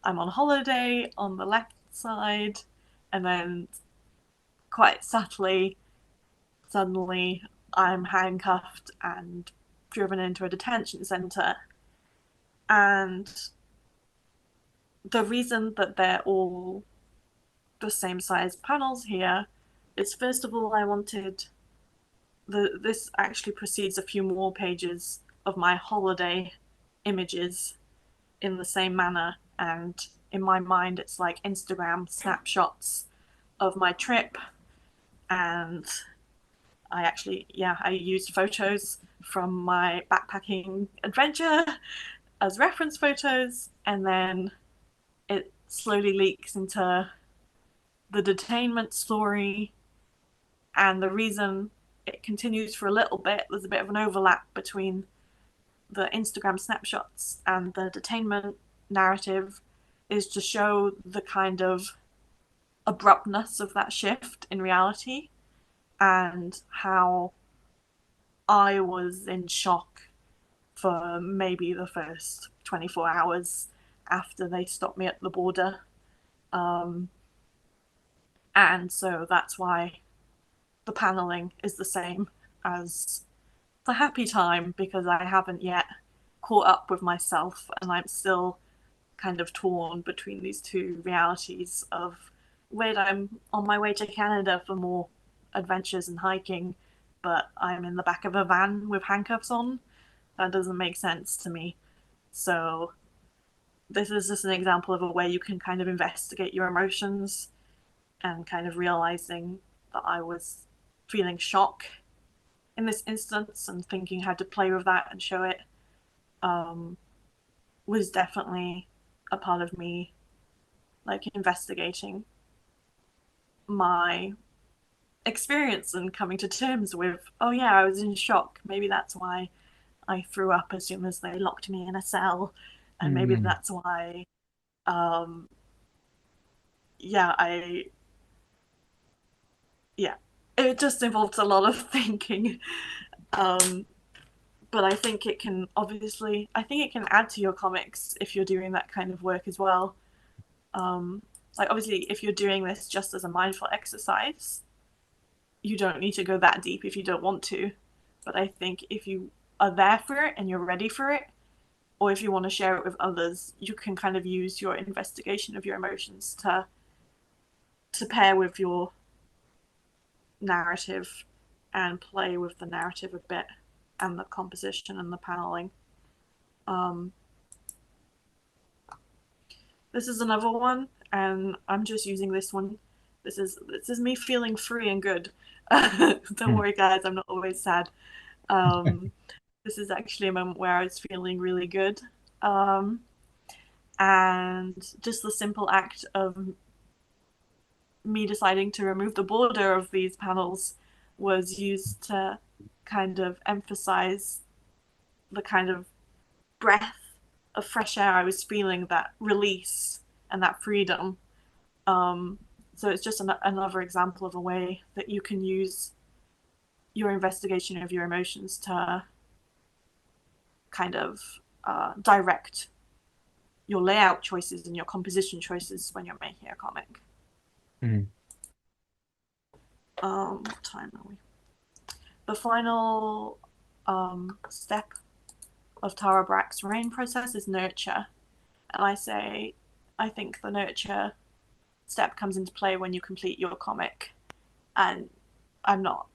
I'm on holiday on the left side, and then quite subtly, suddenly, I'm handcuffed and driven into a detention center. And the reason that they're all the same size panels here is, first of all, I wanted this actually precedes a few more pages of my holiday images in the same manner, and in my mind it's like Instagram snapshots of my trip. And I actually, yeah, I used photos from my backpacking adventure as reference photos, and then it slowly leaks into the detainment story. And the reason it continues for a little bit, there's a bit of an overlap between the Instagram snapshots and the detainment narrative, is to show the kind of abruptness of that shift in reality, and how I was in shock for maybe the first 24 hours after they stopped me at the border. Um, and so that's why the paneling is the same as the happy time, because I haven't yet caught up with myself and I'm still kind of torn between these two realities of, wait, I'm on my way to Canada for more adventures and hiking, but I'm in the back of a van with handcuffs on. That doesn't make sense to me. So this is just an example of a way you can kind of investigate your emotions, and kind of realizing that I was feeling shock in this instance and thinking how to play with that and show it, um, was definitely a part of me like investigating my experience and coming to terms with, oh yeah, I was in shock. Maybe that's why I threw up as soon as they locked me in a cell, and maybe Mm. that's why, um, yeah, yeah, it just involves a lot of thinking. Um, but I think it can obviously, I think it can add to your comics if you're doing that kind of work as well. Um, like obviously, if you're doing this just as a mindful exercise, you don't need to go that deep if you don't want to. But I think if you are there for it and you're ready for it, or if you want to share it with others, you can kind of use your investigation of your emotions to pair with your narrative and play with the narrative a bit and the composition and the paneling. Um, this is another one, and I'm just using this one. This is me feeling free and good. Don't Mm. worry, guys. I'm not always sad. Um, this is actually a moment where I was feeling really good. Um, and just the simple act of me deciding to remove the border of these panels was used to kind of emphasize the kind of breath of fresh air I was feeling, that release and that freedom. Um, so it's just another example of a way that you can use your investigation of your emotions to kind of direct your layout choices and your composition choices when you're making a comic. Mm. What time are we? The final step of Tara Brach's rain process is nurture. And I think the nurture step comes into play when you complete your comic. And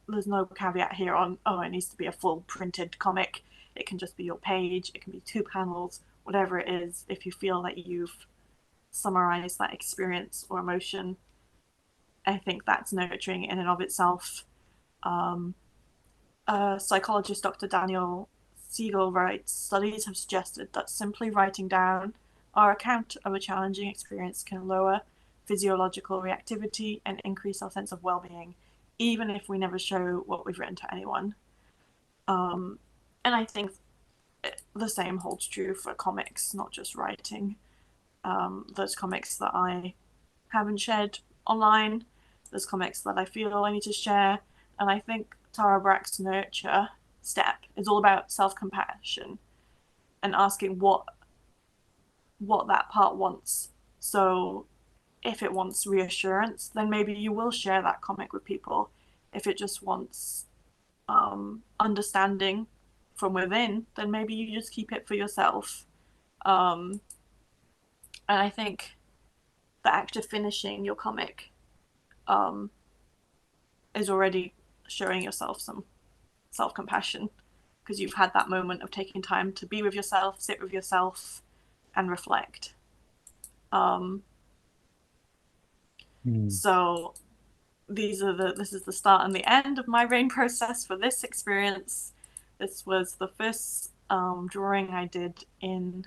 there's no caveat here on, oh, it needs to be a full printed comic. It can just be your page, it can be 2 panels, whatever it is. If you feel that you've summarized that experience or emotion, I think that's nurturing in and of itself. Um, Psychologist Dr. Daniel Siegel writes, studies have suggested that simply writing down our account of a challenging experience can lower physiological reactivity and increase our sense of well-being, even if we never show what we've written to anyone. Um, and I think the same holds true for comics, not just writing. Those comics that I haven't shared online, there's comics that I feel I need to share, and I think Tara Brach's nurture step is all about self-compassion and asking what that part wants. So if it wants reassurance, then maybe you will share that comic with people. If it just wants understanding from within, then maybe you just keep it for yourself. Um, and I think the act of finishing your comic um, is already showing yourself some self compassion because you've had that moment of taking time to be with yourself, sit with yourself, and reflect. Um, Mm. so this is the start and the end of my rain process for this experience. This was the first drawing I did in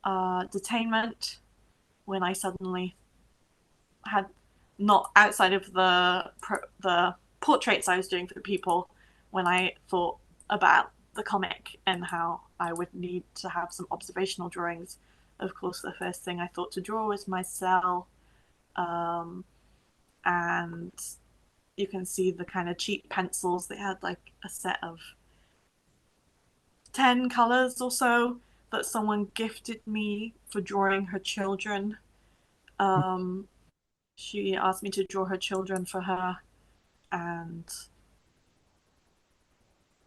detainment when I suddenly had, not outside of the portraits I was doing for people, when I thought about the comic and how I would need to have some observational drawings. Of course, the first thing I thought to draw was my cell, um, and you can see the kind of cheap pencils. They had like a set of 10 colors or so that someone gifted me for drawing her children. Um, she asked me to draw her children for her, and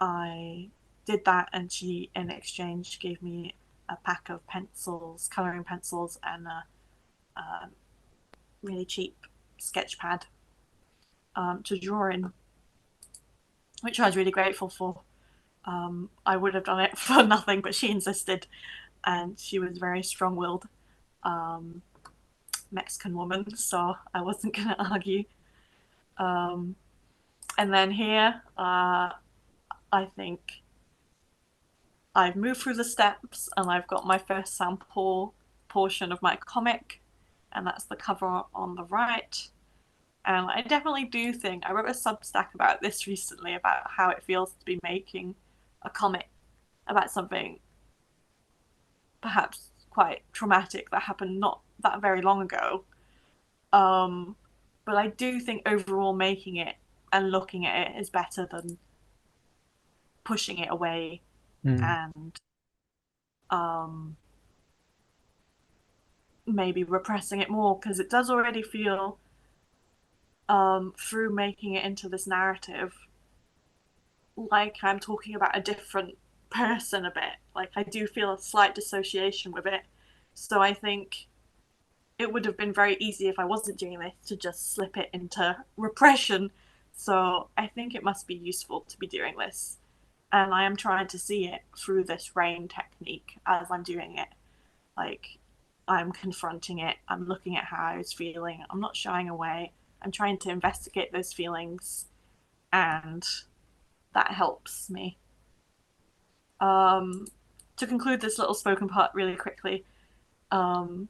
I did that, and she in exchange gave me a pack of pencils, coloring pencils, and a really cheap sketch pad to draw in, which I was really grateful for. I would have done it for nothing, but she insisted, and she was very strong-willed um, Mexican woman, so I wasn't going to argue. Um, and then here, I think I've moved through the steps and I've got my first sample portion of my comic, and that's the cover on the right. And I definitely do think I wrote a Substack about this recently about how it feels to be making a comic about something perhaps quite traumatic that happened not that very long ago. Um, but I do think overall making it and looking at it is better than pushing it away Mm. and um, maybe repressing it more, because it does already feel, through making it into this narrative, like I'm talking about a different person a bit. Like I do feel a slight dissociation with it. So I think it would have been very easy if I wasn't doing this to just slip it into repression. So I think it must be useful to be doing this. And I am trying to see it through this rain technique as I'm doing it. Like I'm confronting it, I'm looking at how I was feeling, I'm not shying away, I'm trying to investigate those feelings, and that helps me. Um, to conclude this little spoken part really quickly, um,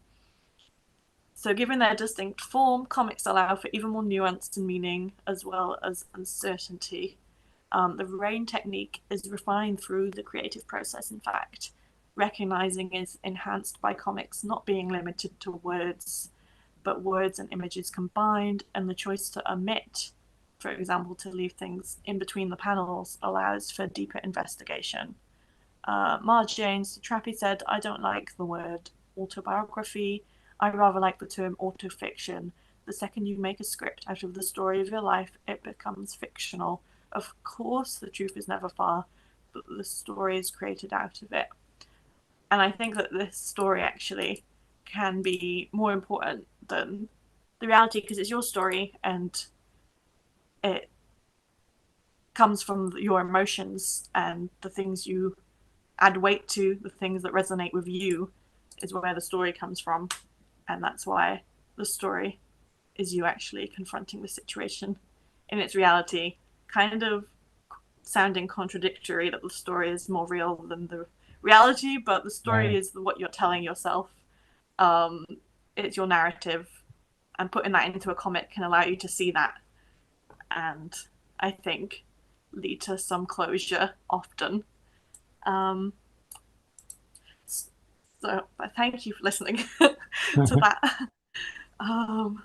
so given their distinct form, comics allow for even more nuance and meaning as well as uncertainty. The rain technique is refined through the creative process, in fact, recognizing is enhanced by comics not being limited to words, but words and images combined, and the choice to omit, for example, to leave things in between the panels, allows for deeper investigation. Marge Janes Trappy said, I don't like the word autobiography. I rather like the term autofiction. The second you make a script out of the story of your life, it becomes fictional. Of course, the truth is never far, but the story is created out of it. And I think that this story actually can be more important than the reality, because it's your story and it comes from your emotions and the things you add weight to, the things that resonate with you, is where the story comes from. And that's why the story is you actually confronting the situation in its reality, kind of sounding contradictory that the story is more real than the reality, but the story Right. is what you're telling yourself. Um, it's your narrative, and putting that into a comic can allow you to see that, and I think lead to some closure often. Um, so thank you for listening to that. Um,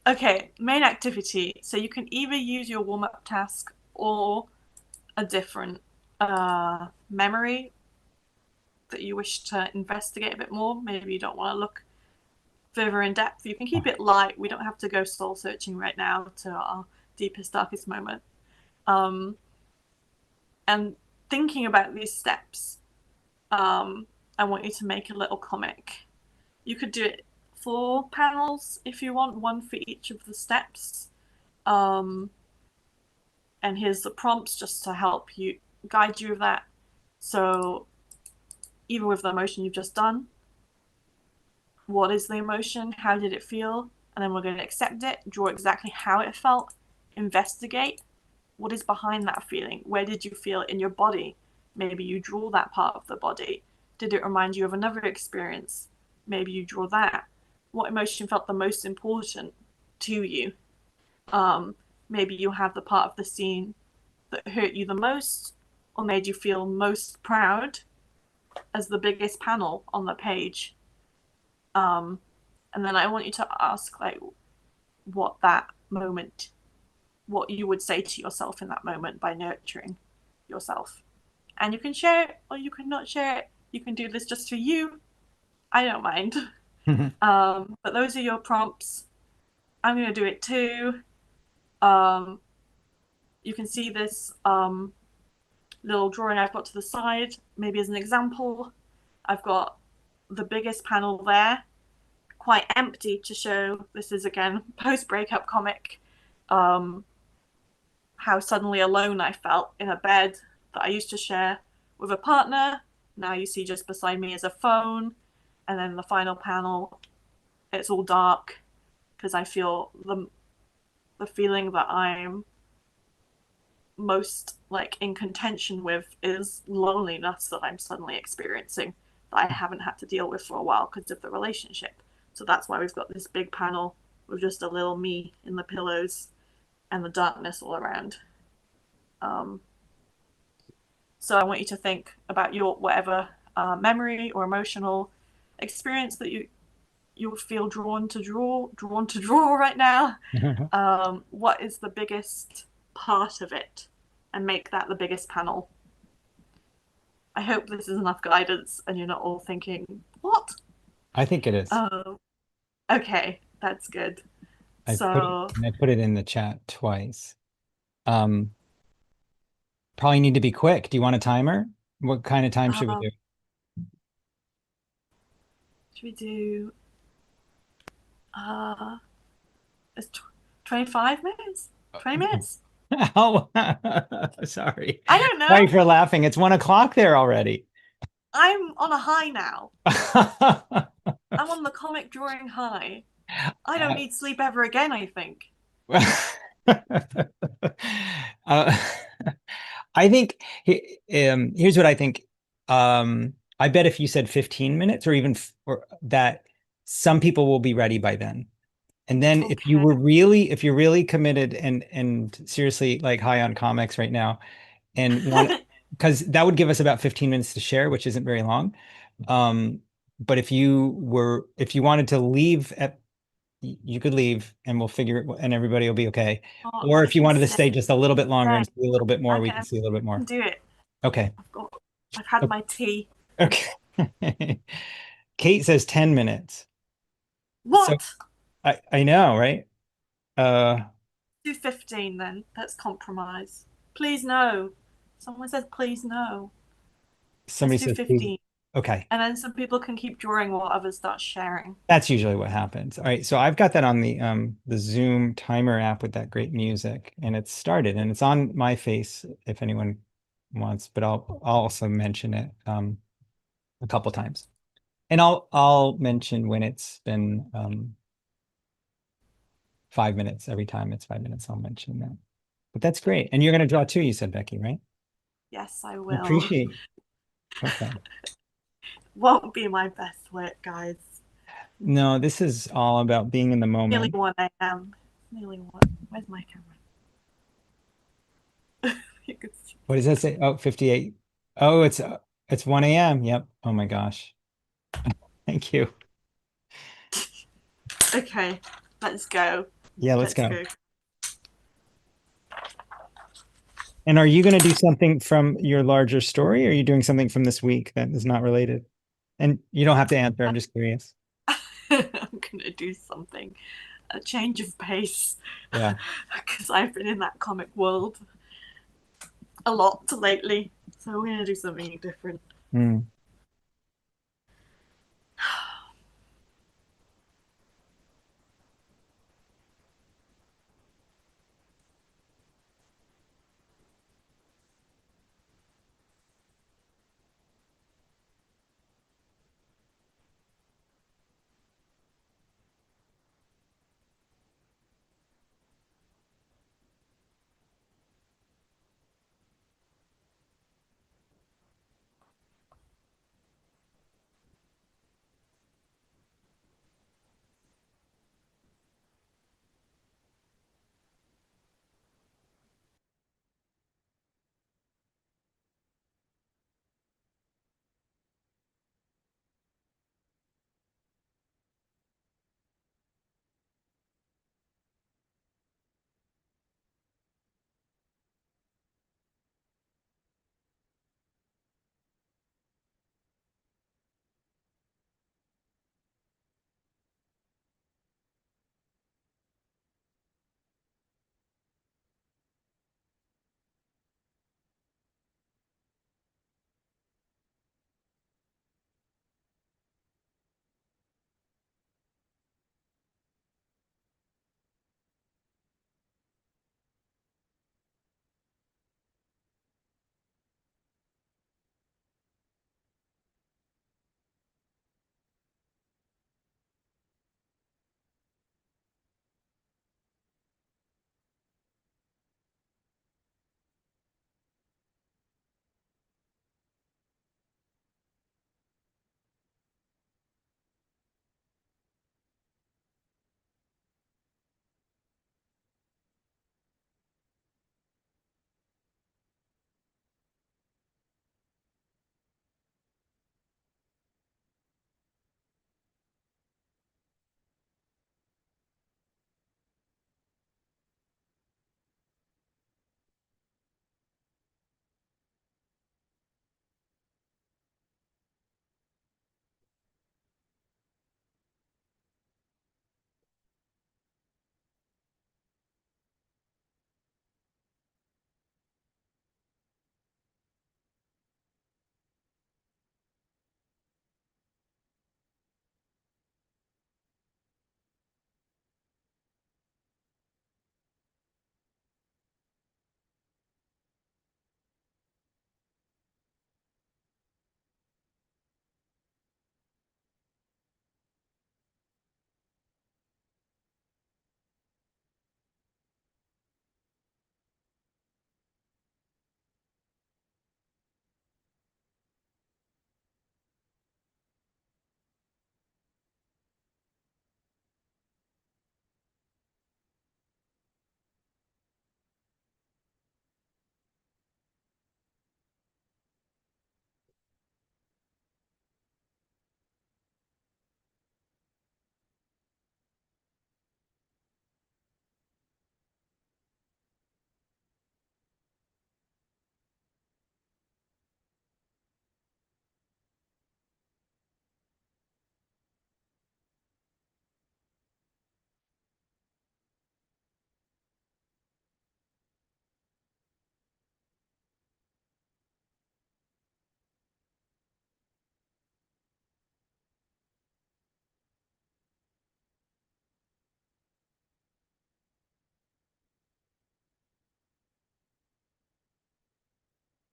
okay, main activity. So you can either use your warm up task or a different memory that you wish to investigate a bit more. Maybe you don't want to look further in depth. You can keep it light. We don't have to go soul searching right now to our deepest, darkest moment. Um, and thinking about these steps, I want you to make a little comic. You could do it 4 panels if you want, one for each of the steps. Um, and here's the prompts just to help you guide you with that. So, even with the emotion you've just done, what is the emotion? How did it feel? And then we're going to accept it, draw exactly how it felt, investigate what is behind that feeling. Where did you feel in your body? Maybe you draw that part of the body. Did it remind you of another experience? Maybe you draw that. What emotion felt the most important to you? Um, Maybe you have the part of the scene that hurt you the most or made you feel most proud as the biggest panel on the page. Um, and then I want you to ask like what that moment, what you would say to yourself in that moment by nurturing yourself. And you can share it or you can not share it. You can do this just for you. I don't mind. But those are your prompts. I'm going to do it too. Um, you can see this little drawing I've got to the side, maybe as an example. I've got the biggest panel there, quite empty to show this is again post breakup comic. Um, how suddenly alone I felt in a bed that I used to share with a partner. Now you see just beside me is a phone, and then the final panel, it's all dark because I feel the feeling that I'm most like in contention with is loneliness that I'm suddenly experiencing that I haven't had to deal with for a while because of the relationship. So that's why we've got this big panel with just a little me in the pillows and the darkness all around. Um, so I want you to think about your whatever memory or emotional experience that you feel drawn to draw right now. What is the biggest part of it, and make that the biggest panel. I hope this is enough guidance, and you're not all thinking, "What?" I think it is. Okay, that's good. So, I put it in the chat twice. Um, Probably need to be quick. Do you want a timer? What kind of time should we um, do? should we do? Uh, it's 25 minutes. 20 minutes. Oh, sorry. I don't Sorry know. for laughing. It's 1 o'clock there already. I'm on a high now. I'm on the comic drawing high. I don't Uh, need sleep ever again, I think. uh, I think here's what I think. I bet if you said 15 minutes or even or that some people will be ready by then. And then Okay. if you're really committed and seriously like high on comics right now and want because that would give us about 15 minutes to share, which isn't very long. Um, but if you wanted to leave at you could leave and we'll figure it and everybody will be okay. Oh, Or I if you can wanted to stay. stay just a little bit longer Yeah, and see a little bit more, I we can can, see a little bit I can more. do it. Okay. I've had my tea. Okay. Kate says 10 minutes. So What? I know, right? Uh, Do 15 then. Let's compromise. Please no. Someone says please no. Let's Somebody do says, please. 15. Okay. And then some people can keep drawing while others start sharing. That's usually what happens. All right. So I've got that on the Zoom timer app with that great music and it's started and it's on my face if anyone wants, but I'll also mention it a couple times. And I'll mention when it's been 5 minutes. Every time it's 5 minutes, I'll mention that. But that's great. And you're going to draw too, you said, Becky, right? Yes, I I will. appreciate. Okay. Won't be my best work, guys. No, this is all about being in the Nearly moment. 1 a.m. Nearly 1. Where's my camera? You could see. What does that say? Oh, 58. Oh, it's 1 a.m. Yep. Oh my gosh. Thank you. Okay, let's go. Yeah, let's Let's go. go. And are you going to do something from your larger story or are you doing something from this week that is not related? And you don't have to answer. I'm just curious. I'm gonna do something, a change of pace, Yeah. because I've been in that comic world a lot lately. So we're gonna do something different. Mm.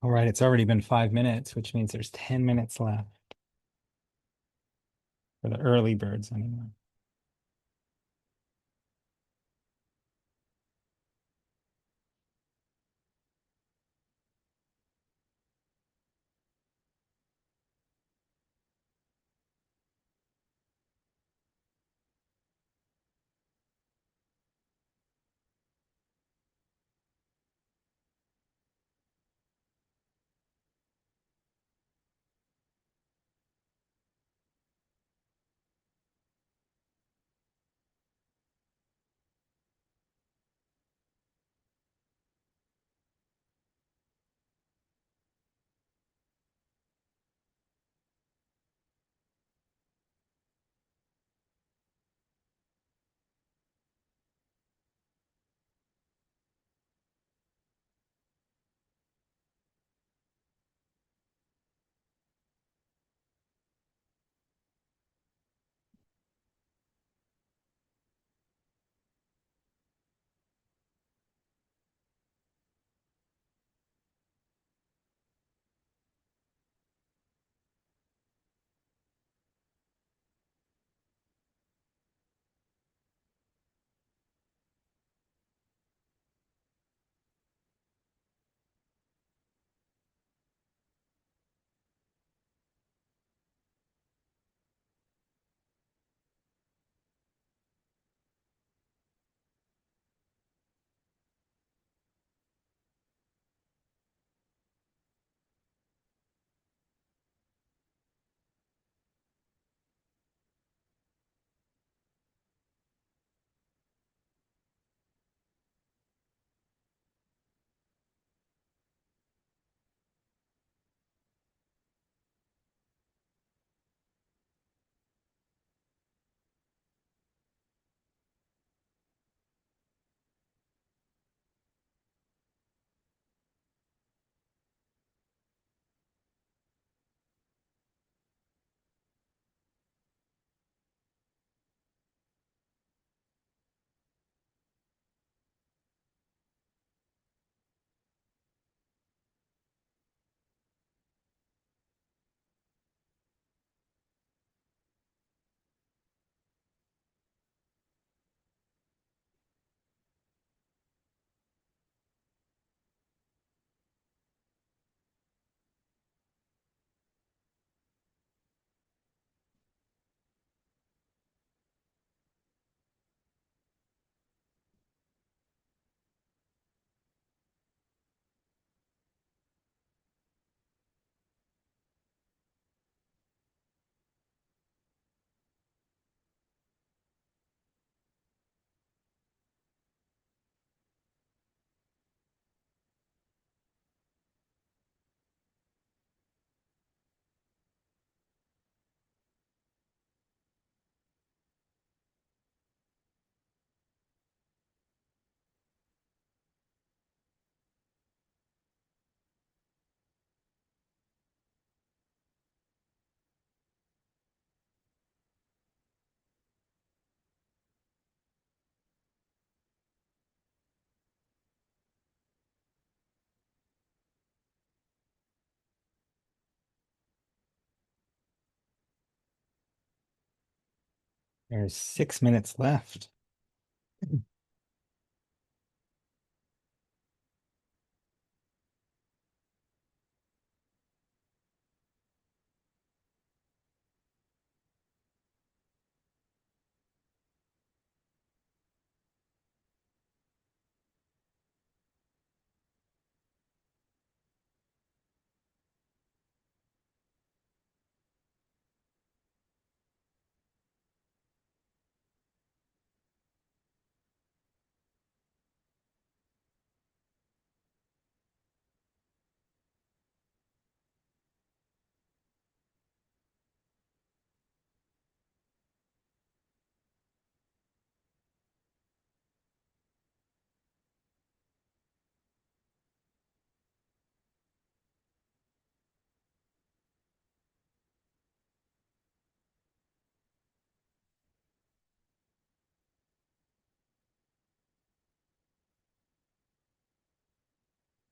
All right, it's already been 5 minutes, which means there's 10 minutes left for the early birds anyway. There's 6 minutes left.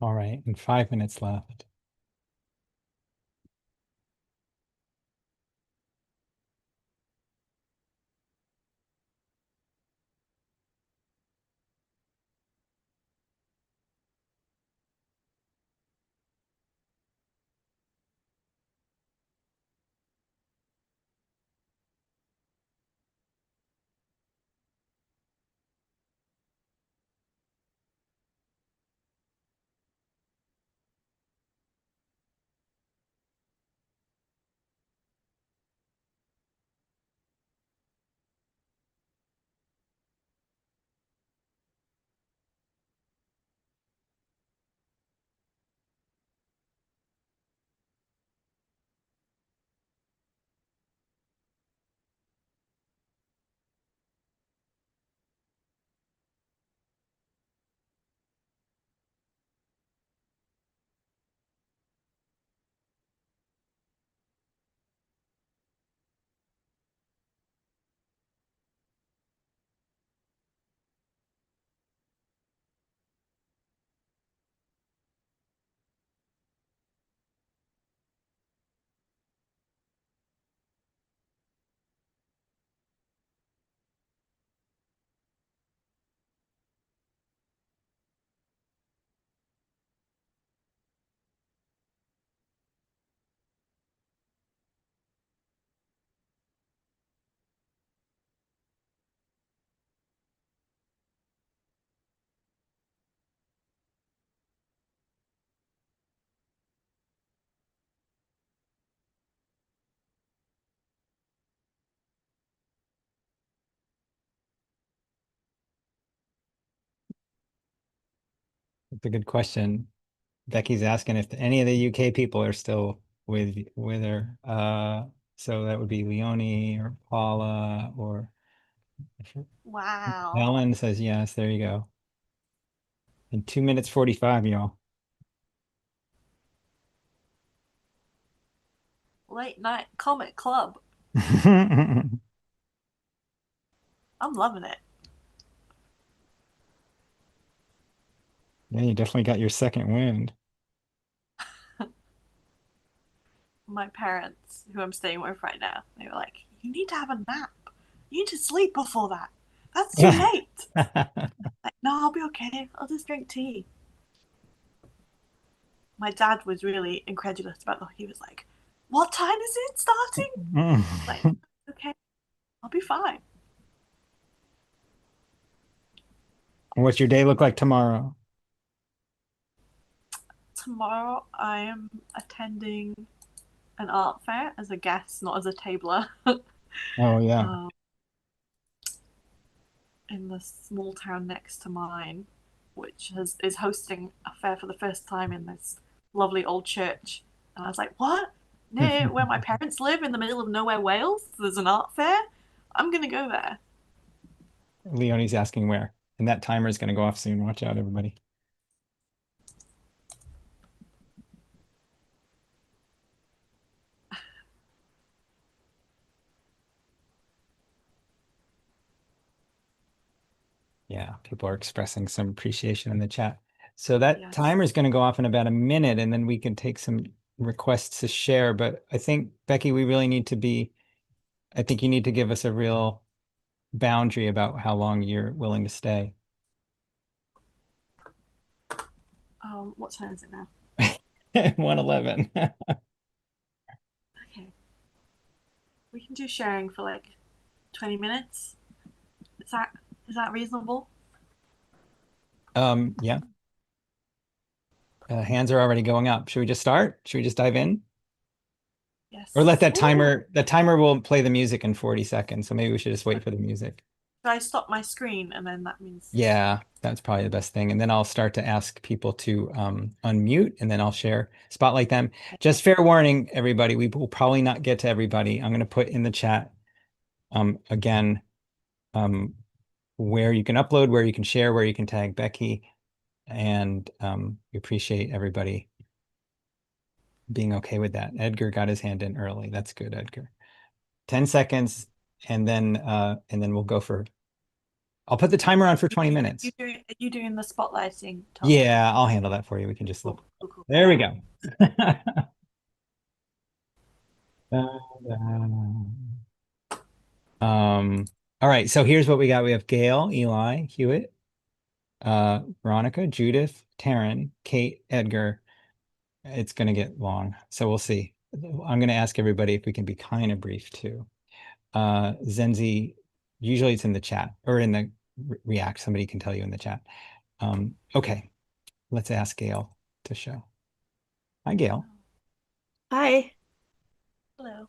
All right, and 5 minutes left. It's a good question. Becky's asking if any of the UK people are still with her. So that would be Leonie or Paula or Wow. Ellen says yes. There you go. In 2 minutes 45, y'all. Late night comic club. Yeah, I'm loving it. you definitely got your second wind. My parents, who I'm staying with right now, they were like, "You need to have a nap. You need to sleep before that. That's too late." Like, no, I'll be okay. I'll just drink tea. My dad was really incredulous about that. He was like, "What time is it starting?" Like, okay, I'll be fine. What's your day look like tomorrow? Tomorrow, I am attending an art fair as a guest, not as a tabler, Oh yeah. um, in the small town next to mine, which is hosting a fair for the first time in this lovely old church. And I was like, "What? Near where my parents live in the middle of nowhere, Wales, there's an art fair? I'm gonna go there." Leonie's asking where. And that timer is going to go off soon. Watch out, everybody. Yeah, people are expressing some appreciation in the chat. So that Yes. timer is going to go off in about a minute, and then we can take some requests to share. But I think, Becky, we really need to be, I think you need to give us a real boundary about how long you're willing to stay. What time is it now? 111. Okay. We can do sharing for like 20 minutes. Is that is that reasonable? Yeah, hands are already going up. Should we just start? Should we just dive in? Or let Yes. that Ooh. timer, the timer will play the music in 40 seconds. So maybe we should just wait for the music. Should I stop my screen and then that means Yeah, that's probably the best thing. And then I'll start to ask people to unmute and then I'll share, spotlight them. Just fair warning, everybody, we will probably not get to everybody. I'm going to put in the chat again um, where you can upload, where you can share, where you can tag Becky. And we appreciate everybody being okay with that. Edgar got his hand in early. That's good, Edgar. 10 seconds and then we'll go for I'll put the timer on for 20 minutes. are you doing the spotlighting, Tom? Yeah, I'll handle that for you. We can just look. Cool, cool, cool. There we go. All right, so here's what we got. We have Gail, Eli, Hewitt, Veronica, Judith, Taryn, Kate, Edgar. It's gonna get long, so we'll see. I'm gonna ask everybody if we can be kind of brief too. Zenzi, usually it's in the chat or in the React. Somebody can tell you in the chat. Okay, let's ask Gail to show. Hi, Gail. Hi. Hello.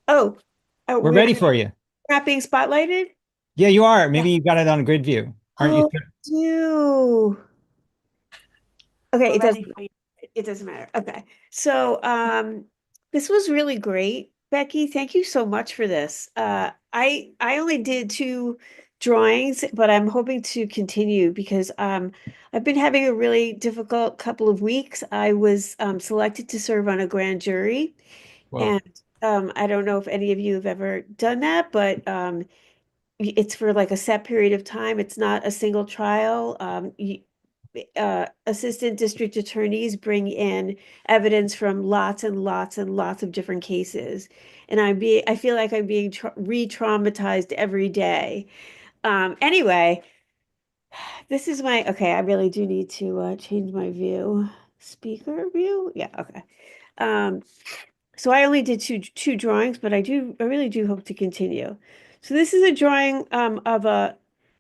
Oh, We're we're ready for you. not being spotlighted? Yeah, you are. Yeah. Maybe you got it on grid view, aren't you? Oh, do. Okay, We're ready for you. it doesn't matter. Okay. So, this was really great. Becky, thank you so much for this. I only did two drawings, but I'm hoping to continue because I've been having a really difficult couple of weeks. I was selected to serve on a grand jury, Whoa. and I don't know if any of you have ever done that, but it's for like a set period of time. It's not a single trial. Assistant district attorneys bring in evidence from lots and lots and lots of different cases. And I feel like I'm being re-traumatized every day. Anyway, this is okay, I really do need to change my view. Speaker view? Yeah, okay. Um, so I only did two drawings, but I really do hope to continue. So this is a drawing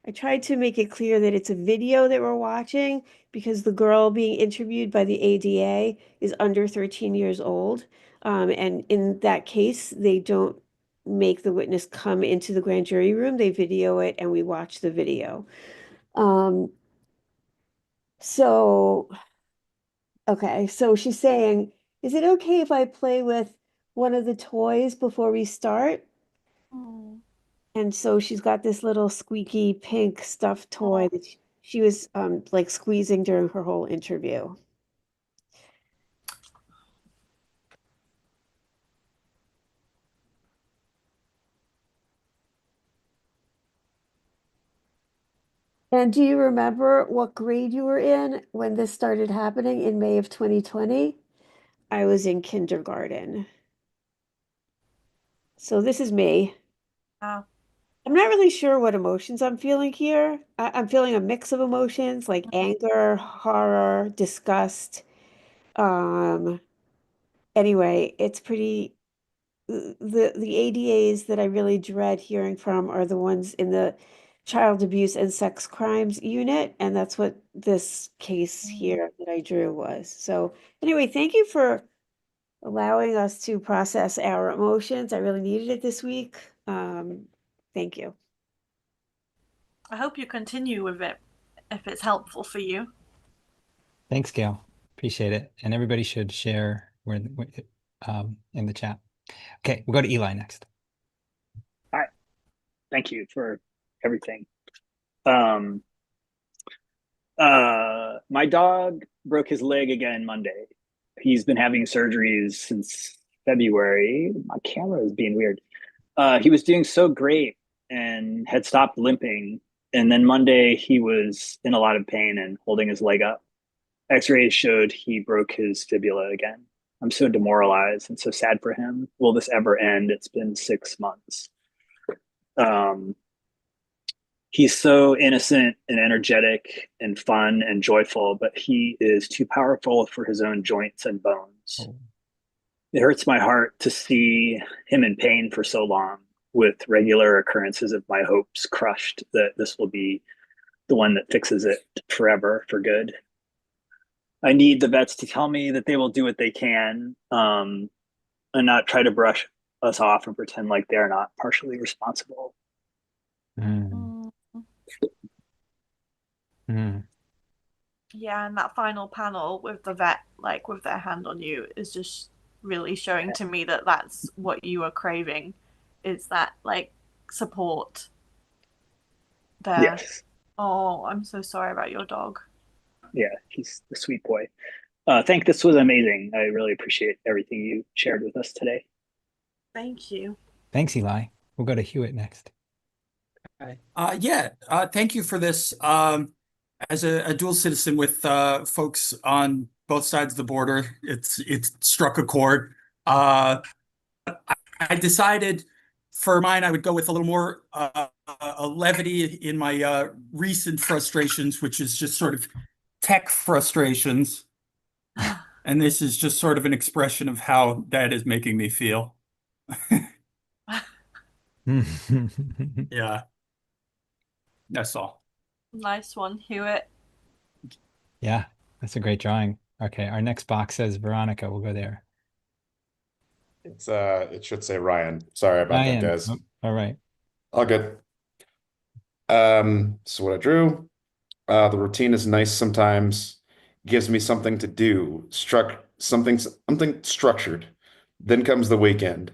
I tried to make it clear that it's a video that we're watching because the girl being interviewed by the ADA is under 13 years old. And in that case, they don't make the witness come into the grand jury room. They video it and we watch the video. Um, So, okay, so she's saying, is it okay if I play with one of the toys before we start? Oh, And so she's got this little squeaky pink stuffed toy oh, that she was like squeezing during her whole interview. And do you remember what grade you were in when this started happening in May of 2020? I was in kindergarten. So this is me. wow. I'm not really sure what emotions I'm feeling here. I'm feeling a mix of emotions like anger, horror, disgust. Um, anyway, it's pretty the ADAs that I really dread hearing from are the ones in the child abuse and sex crimes unit, and that's what this case Mm. here that I drew was. So anyway, thank you for allowing us to process our emotions. I really needed it this week. Thank you. I hope you continue with it if it's helpful for you. Thanks, Gail. Appreciate it. And everybody should share in the chat. Okay, we'll go to Eli next. Hi, thank you for everything. Um, my dog broke his leg again Monday. He's been having surgeries since February. My camera is being weird. He was doing so great and had stopped limping. And then Monday, he was in a lot of pain and holding his leg up. X-rays showed he broke his fibula again. I'm so demoralized and so sad for him. Will this ever end? It's been 6 months. Um, he's so innocent and energetic and fun and joyful, but he is too powerful for his own joints and bones. Oh. It hurts my heart to see him in pain for so long, with regular occurrences of my hopes crushed that this will be the one that fixes it forever for good. I need the vets to tell me that they will do what they can, and not try to brush us off and pretend like they're not partially responsible. Mm, Mm. mm. Yeah, and that final panel with the vet, like with their hand on you, is just really showing to me that that's what you are craving, is that like support there. Yes. Oh, I'm so sorry about your dog. Yeah, he's a sweet boy. This was amazing. I really appreciate everything you shared with us today. Thank you. Thanks, Eli. We'll go to Hewitt next. Thank you for this. As a dual citizen with folks on both sides of the border, it's struck a chord. I decided for mine I would go with a little more a levity in my recent frustrations, which is just sort of tech frustrations. And this is just sort of an expression of how that is making me feel. Yeah, that's all. Nice one, Hewitt. Yeah, that's a great drawing. Okay, our next box says Veronica. We'll go there. It should say Ryan. Sorry about that, Ryan. guys. Oh, all right. All good. So what I drew, the routine is nice sometimes, gives me something to do, something structured. Then comes the weekend.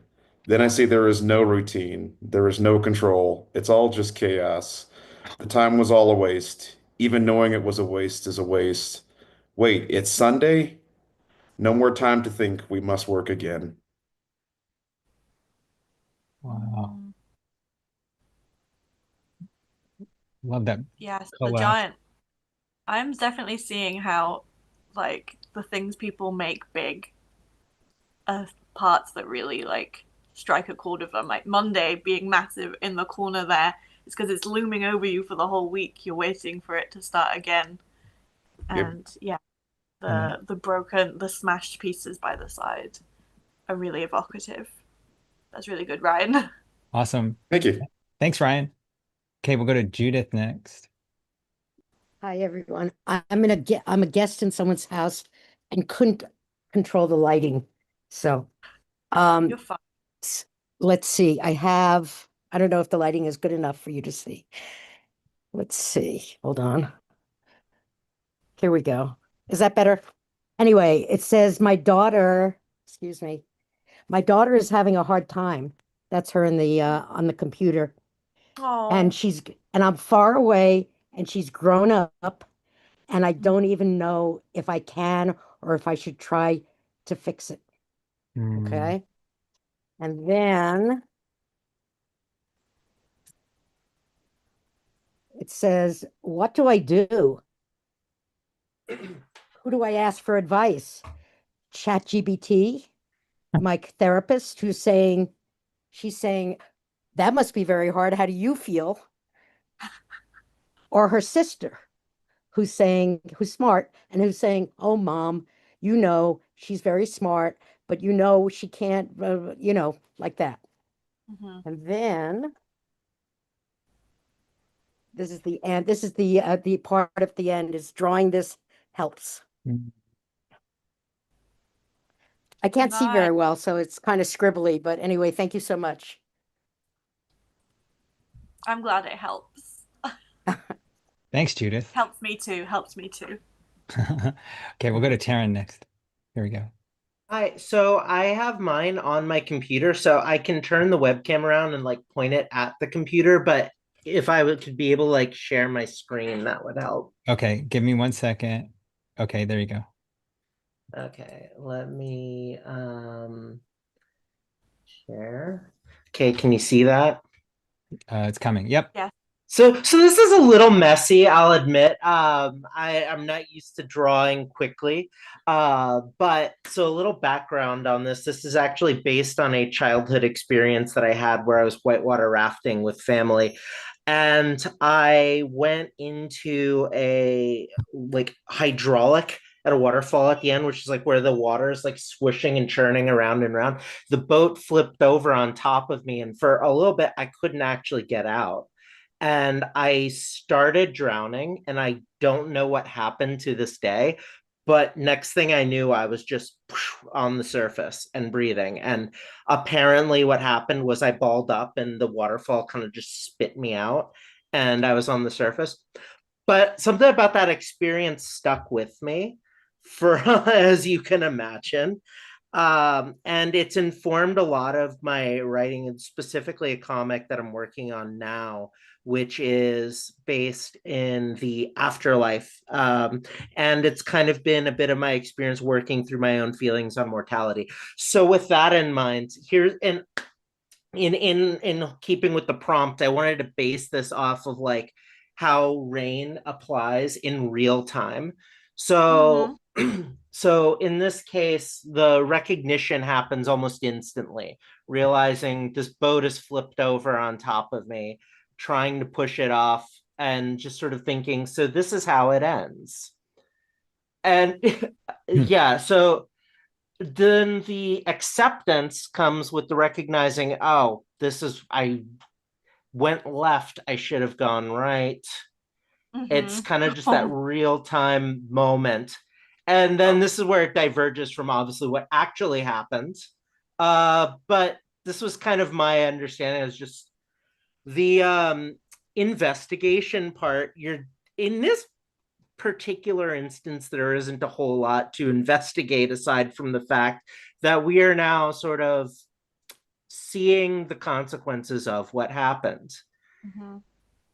Then I see there is no routine, there is no control. It's all just chaos. The time was all a waste. Even knowing it was a waste is a waste. Wait, it's Sunday? No more time to think. We must work again. Wow. Love that Yes, the collage. giant. I'm definitely seeing how, like, the things people make big are parts that really, like, strike a chord with them. Like, Monday being massive in the corner there is because it's looming over you for the whole week. You're waiting for it to start again. Yep. And yeah, And the smashed pieces by the side are really evocative. That's really good, Ryan. awesome. Thank you. Thanks, Ryan. Okay, we'll go to Judith next. Hi, everyone. I'm a guest in someone's house and couldn't control the lighting. So, You're fine. let's see. I don't know if the lighting is good enough for you to see. Let's see. Hold on. Here we go. Is that better? Anyway, it says my daughter, excuse me, my daughter is having a hard time. That's her in the on the computer. Oh. And I'm far away and she's grown up and I don't even know if I can or if I should try to fix it. Okay. And then it says, what do I do? Who do I ask for advice? ChatGPT, my therapist, she's saying, that must be very hard. How do you feel? Or her sister, who's smart and who's saying, oh, mom, she's very smart, but she can't, like that. And then this is the end. This is the part at the end is drawing this helps. I can't see very well, so it's kind of scribbly, but anyway, thank you so much. I'm glad it helps. Thanks, Judith. Helps me too. Helps me too. Okay, we'll go to Taryn next. Here we go. Hi, so I have mine on my computer, so I can turn the webcam around and like point it at the computer, but if I could be able to like share my screen, that would help. Okay, give me 1 second. Okay, there you go. Okay, let me share. Okay, can you see that? It's coming. Yep. Yeah. So this is a little messy, I'll admit. I'm not used to drawing quickly. But so a little background on this. This is actually based on a childhood experience that I had where I was whitewater rafting with family. And I went into a like hydraulic at a waterfall at the end, which is like where the water is like swishing and churning around and around. The boat flipped over on top of me, and for a little bit, I couldn't actually get out. And I started drowning, and I don't know what happened to this day. But next thing I knew, I was just on the surface and breathing. And apparently, what happened was I balled up, and the waterfall kind of just spit me out, and I was on the surface. But something about that experience stuck with me for as you can imagine. And it's informed a lot of my writing, and specifically a comic that I'm working on now, which is based in the afterlife. And it's kind of been a bit of my experience working through my own feelings on mortality. So with that in mind, here's and in keeping with the prompt, I wanted to base this off of like how rain applies in real time. So so in this case, the recognition happens almost instantly, realizing this boat is flipped over on top of me, trying to push it off, and just sort of thinking, so this is how it ends. And yeah, so then the acceptance comes with the recognizing, oh, I went left, I should have gone right. It's kind of just that real time moment. And then this is where it diverges from obviously what actually happened. But this was kind of my understanding as just the investigation part. You're in this particular instance, there isn't a whole lot to investigate aside from the fact that we are now sort of seeing the consequences of what happened.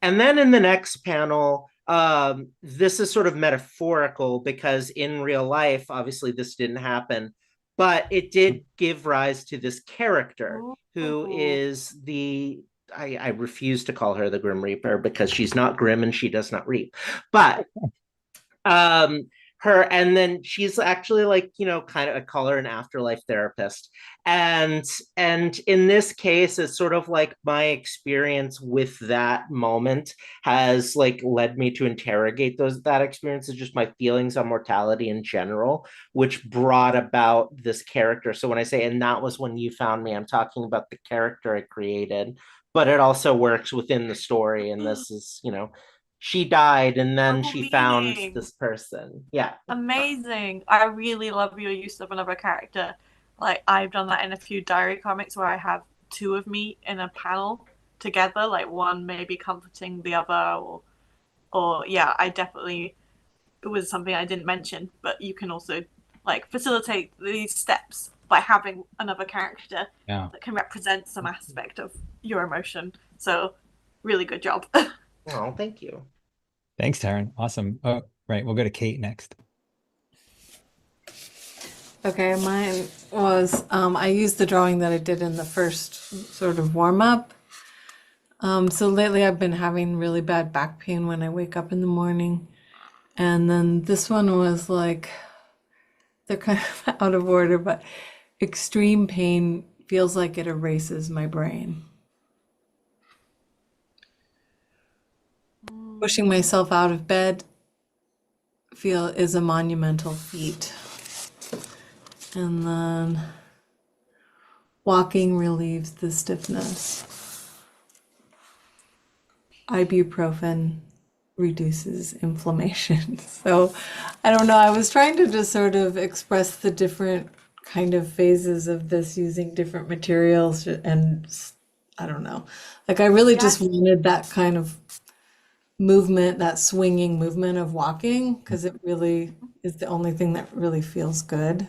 And then in the next panel, this is sort of metaphorical because in real life, obviously this didn't happen, but it did give rise to this character who is I refuse to call her the Grim Reaper because she's not grim and she does not reap, but and then she's actually like, kind of, I call her an afterlife therapist. And in this case, it's sort of like my experience with that moment has like led me to interrogate that experience is just my feelings on mortality in general, which brought about this character. So when I say, and that was when you found me, I'm talking about the character I created, but it also works within the story. And this is, she died and then she found this person. Yeah. Amazing. I really love your use of another character. Like I've done that in a few diary comics where I have two of me in a panel together, like one maybe comforting the other or yeah, I definitely was something I didn't mention, but you can also like facilitate these steps by having another character that can represent some aspect of your emotion. So really good job. Oh, thank you. Thanks, Taryn. Awesome. Oh, right. We'll go to Kate next. Okay, mine was I used the drawing that I did in the first sort of warm up. So lately I've been having really bad back pain when I wake up in the morning. And then this one was like, they're kind of out of order, but extreme pain feels like it erases my brain. Pushing myself out of bed is a monumental feat. And then walking relieves the stiffness. Ibuprofen reduces inflammation. So I don't know, I was trying to just sort of express the different kind of phases of this using different materials, and I don't know. Like I really just wanted that kind of movement, that swinging movement of walking, because it really is the only thing that really feels good.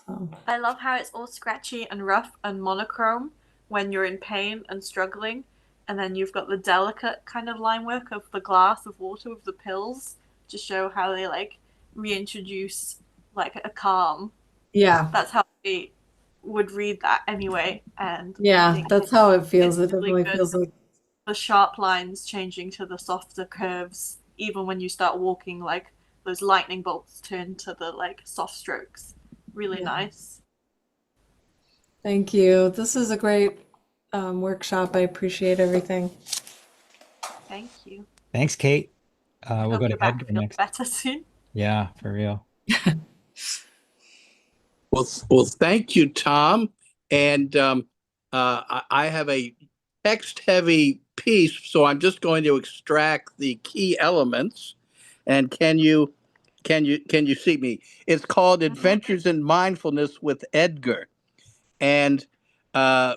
So. I love how it's all scratchy and rough and monochrome when you're in pain and struggling, and then you've got the delicate kind of line work of the glass of water with the pills to show how they like reintroduce like a calm. Yeah, that's how they would read that anyway. And yeah, that's how it feels. It really definitely feels like the sharp lines changing to the softer curves, even when you start walking, like those lightning bolts turn to the like soft strokes. Really nice. Thank you. This is a great workshop. I appreciate everything. Thank you. Thanks, Kate. We'll Hope go to your back Edgar feels next. better soon. Yeah, for real. Well, thank you, Tom. And I have a text-heavy piece, so I'm just going to extract the key elements. And can you see me? It's called Adventures in Mindfulness with Edgar. And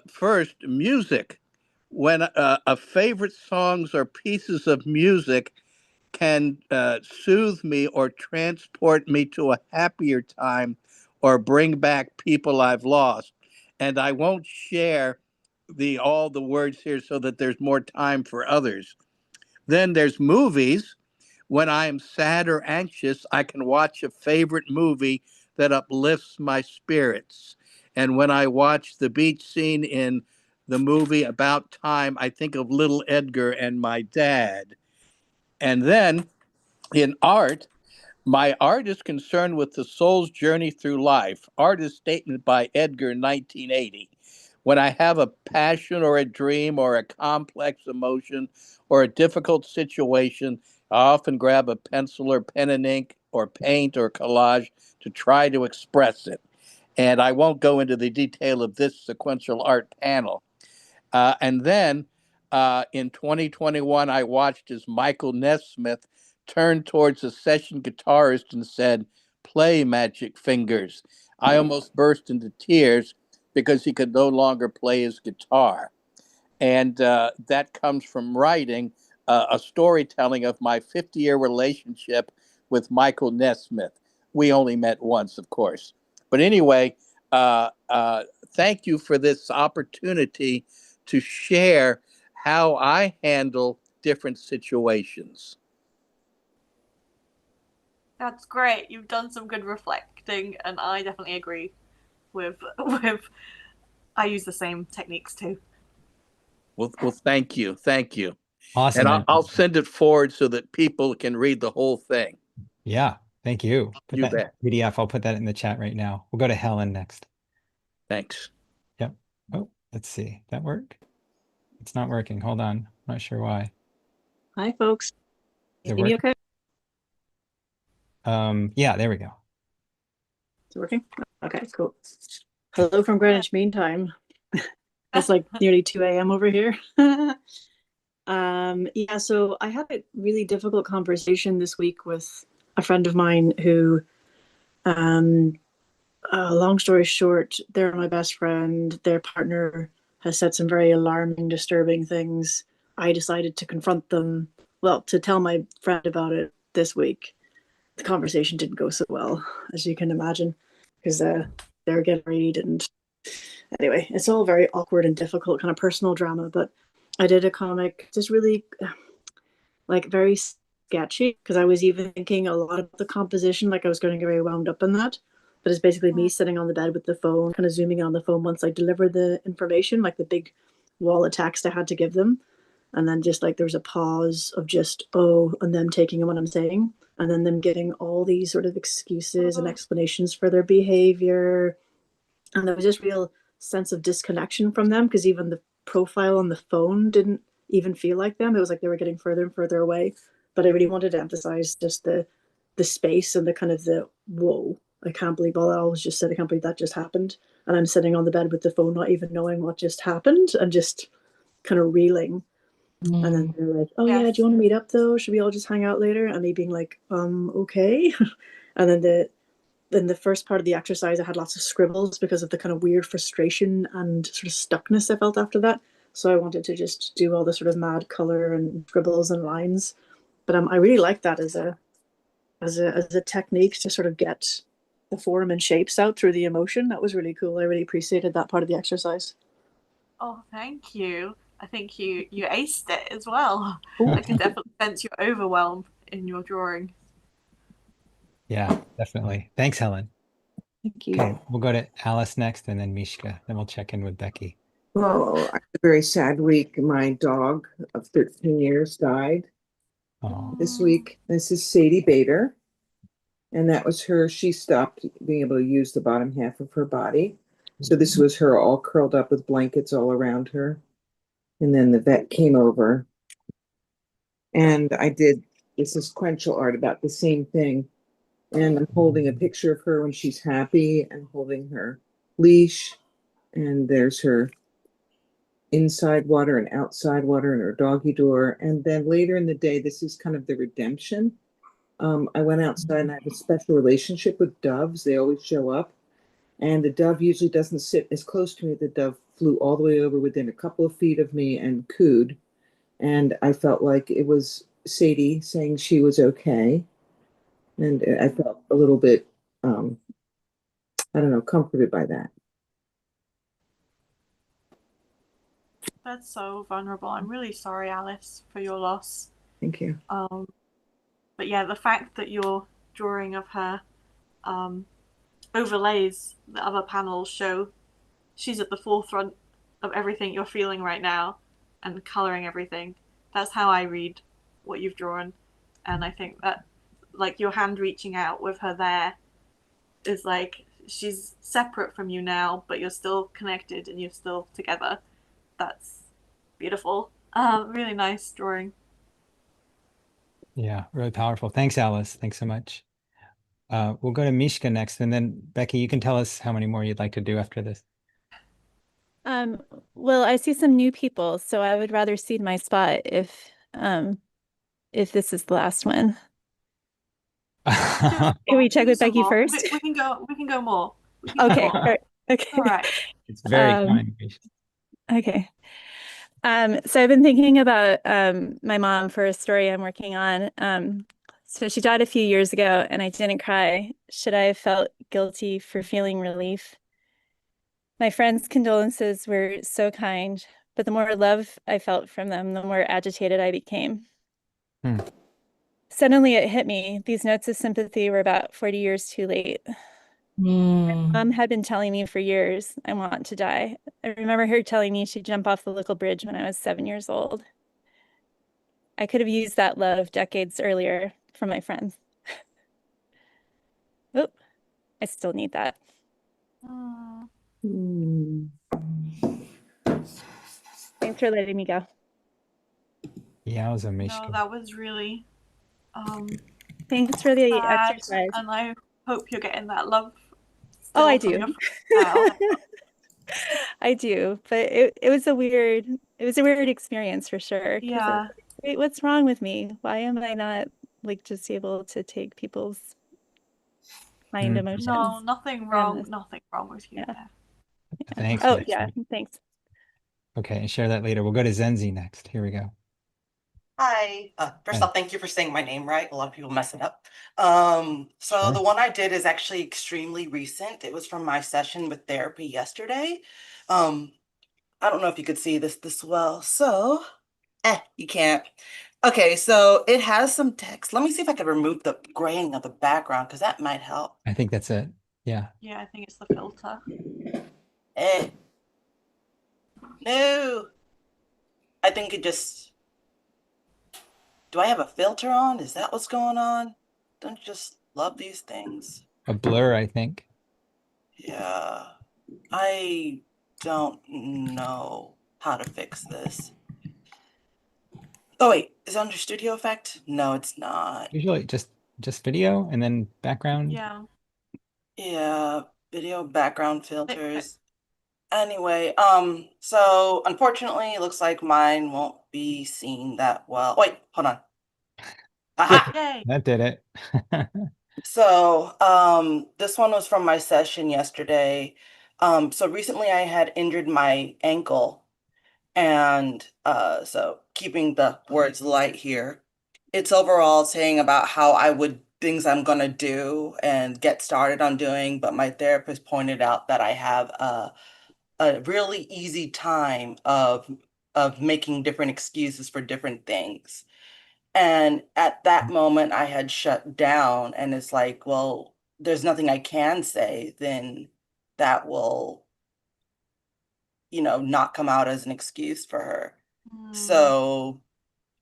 first, music. When a favorite songs or pieces of music can soothe me or transport me to a happier time or bring back people I've lost. And I won't share all the words here so that there's more time for others. Then there's movies. When I am sad or anxious, I can watch a favorite movie that uplifts my spirits. And when I watch the beach scene in the movie About Time, I think of little Edgar and my dad. And then in art, my art is concerned with the soul's journey through life. Art is statement by Edgar, 1980. When I have a passion or a dream or a complex emotion or a difficult situation, I often grab a pencil or pen and ink or paint or collage to try to express it. And I won't go into the detail of this sequential art panel. And then in 2021, I watched as Michael Nesmith turned towards a session guitarist and said, "Play, Magic Fingers." I almost burst into tears because he could no longer play his guitar. And that comes from writing a storytelling of my 50-year relationship with Michael Nesmith. We only met once, of course. But anyway, thank you for this opportunity to share how I handle different situations. That's great. You've done some good reflecting, and I definitely agree with I use the same techniques too. Well, thank you. Awesome. And I'll send it forward so that people can read the whole thing. Yeah, thank you. Put You that in bet. PDF. I'll put that in the chat right now. We'll go to Helen next. Thanks. Yep. Oh, let's see. That work? It's not working. Hold on. I'm not sure why. Hi, folks. Is it Can you working? okay? Yeah, there we go. It's working? Okay, cool. Hello from Greenwich Mean Time. It's like nearly 2 a.m. over here. Yeah, so I had a really difficult conversation this week with a friend of mine who, long story short, they're my best friend. Their partner has said some very alarming, disturbing things. I decided to confront them, well, to tell my friend about it this week. the conversation didn't go so well, as you can imagine, because they're getting married. And anyway, it's all very awkward and difficult, kind of personal drama. But I did a comic just really like very sketchy, because I was even thinking a lot about the composition, like I was going to get very wound up in that. But it's basically me sitting on the bed with the phone, kind of zooming in on the phone once I delivered the information, like the big wall of text I had to give them. And then just like there was a pause of just, oh, and them taking in what I'm saying. And then them giving all these sort of excuses and explanations for their behavior. And there was just real sense of disconnection from them, because even the profile on the phone didn't even feel like them. It was like they were getting further and further away. But I really wanted to emphasize just the space and the kind of the whoa, I can't believe all that. I was just said, I can't believe that just happened. And I'm sitting on the bed with the phone, not even knowing what just happened, and just kind of reeling. And then they're like, oh yeah, do you want to meet up though? Should we all just hang out later? And me being like, okay. And then the first part of the exercise, I had lots of scribbles because of the kind of weird frustration and sort of stuckness I felt after that. So I wanted to just do all the sort of mad color and scribbles and lines. But I really like that as a technique to sort of get the form and shapes out through the emotion. That was really cool. I really appreciated that part of the exercise. Oh, thank you. I think you aced it as well. Ooh. I can definitely sense your overwhelm in your drawing. Yeah, definitely. Thanks, Helen. Thank you. Okay, we'll go to Alice next and then Mishka. Then we'll check in with Becky. Well, I had a very sad week. My dog of 13 years died this week. This is Sadie Bader. And that was her. She stopped being able to use the bottom half of her body. So this was her all curled up with blankets all around her. And then the vet came over. And I did this sequential art about the same thing. And I'm holding a picture of her when she's happy and holding her leash. And there's her inside water and outside water and her doggy door. And then later in the day, this is kind of the redemption. I went outside and I have a special relationship with doves. They always show up. And the dove usually doesn't sit as close to me. The dove flew all the way over within a couple of feet of me and cooed. And I felt like it was Sadie saying she was okay. And I felt a little bit, I don't know, comforted by that. That's so vulnerable. I'm really sorry, Alice, for your loss. Thank you. But yeah, the fact that your drawing of her overlays the other panels show she's at the forefront of everything you're feeling right now and coloring everything. That's how I read what you've drawn. And I think that like your hand reaching out with her there is like she's separate from you now, but you're still connected and you're still together. That's beautiful. Really nice drawing. Yeah, really powerful. Thanks, Alice. Thanks so much. We'll go to Mishka next, and then Becky, you can tell us how many more you'd like to do after this. Well, I see some new people, so I would rather cede my spot if this is the last one. Can we check with Becky first? We can go more. Okay. Okay. All right. It's very kind. Okay. So I've been thinking about my mom for a story I'm working on. So she died a few years ago and I didn't cry. Should I have felt guilty for feeling relief? My friends' condolences were so kind, but the more love I felt from them, the more agitated I became. Suddenly it hit me. These notes of sympathy were about 40 years too late. My mom had been telling me for years, I want to die. I remember her telling me she'd jump off the local bridge when I was 7 years old. I could have used that love decades earlier from my friends. Oh, I still need that. Thanks for letting me go. Yeah, it was a Mishka. No, that was really thanks for the sad, exercise. and I hope you're getting that love. Oh, I do. I do, but it was a weird experience for sure. Yeah. Wait, what's wrong with me? Why am I not like just able to take people's mind emotions? No, nothing wrong. Nothing wrong with you. Yeah. Thanks. Oh, yeah. Thanks. Okay, and share that later. We'll go to Zenzi next. Here we go. Hi. First Hi. off, thank you for saying my name right. A lot of people mess it up. So Sure. the one I did is actually extremely recent. It was from my session with therapy yesterday. Um, I don't know if you could see this well. So, you can't. Okay, so it has some text. Let me see if I can remove the graying of the background because that might help. I think that's it. Yeah. Yeah, I think it's the filter. Eh, no. I think it just. Do I have a filter on? Is that what's going on? Don't you just love these things? A blur, I think. Yeah, I don't know how to fix this. Oh wait, is it under studio effect? No, it's not. Usually just video and then background. Yeah. Yeah, video background filters. Anyway, so unfortunately it looks like mine won't be seen that well. Wait, hold on. Aha! Yay. That did it. So, this one was from my session yesterday. So recently I had injured my ankle. And so keeping the words light here, it's overall saying about how I would things I'm gonna do and get started on doing, but my therapist pointed out that I have a really easy time of making different excuses for different things. And at that moment I had shut down and it's like, well, there's nothing I can say, then that will, not come out as an excuse for her. So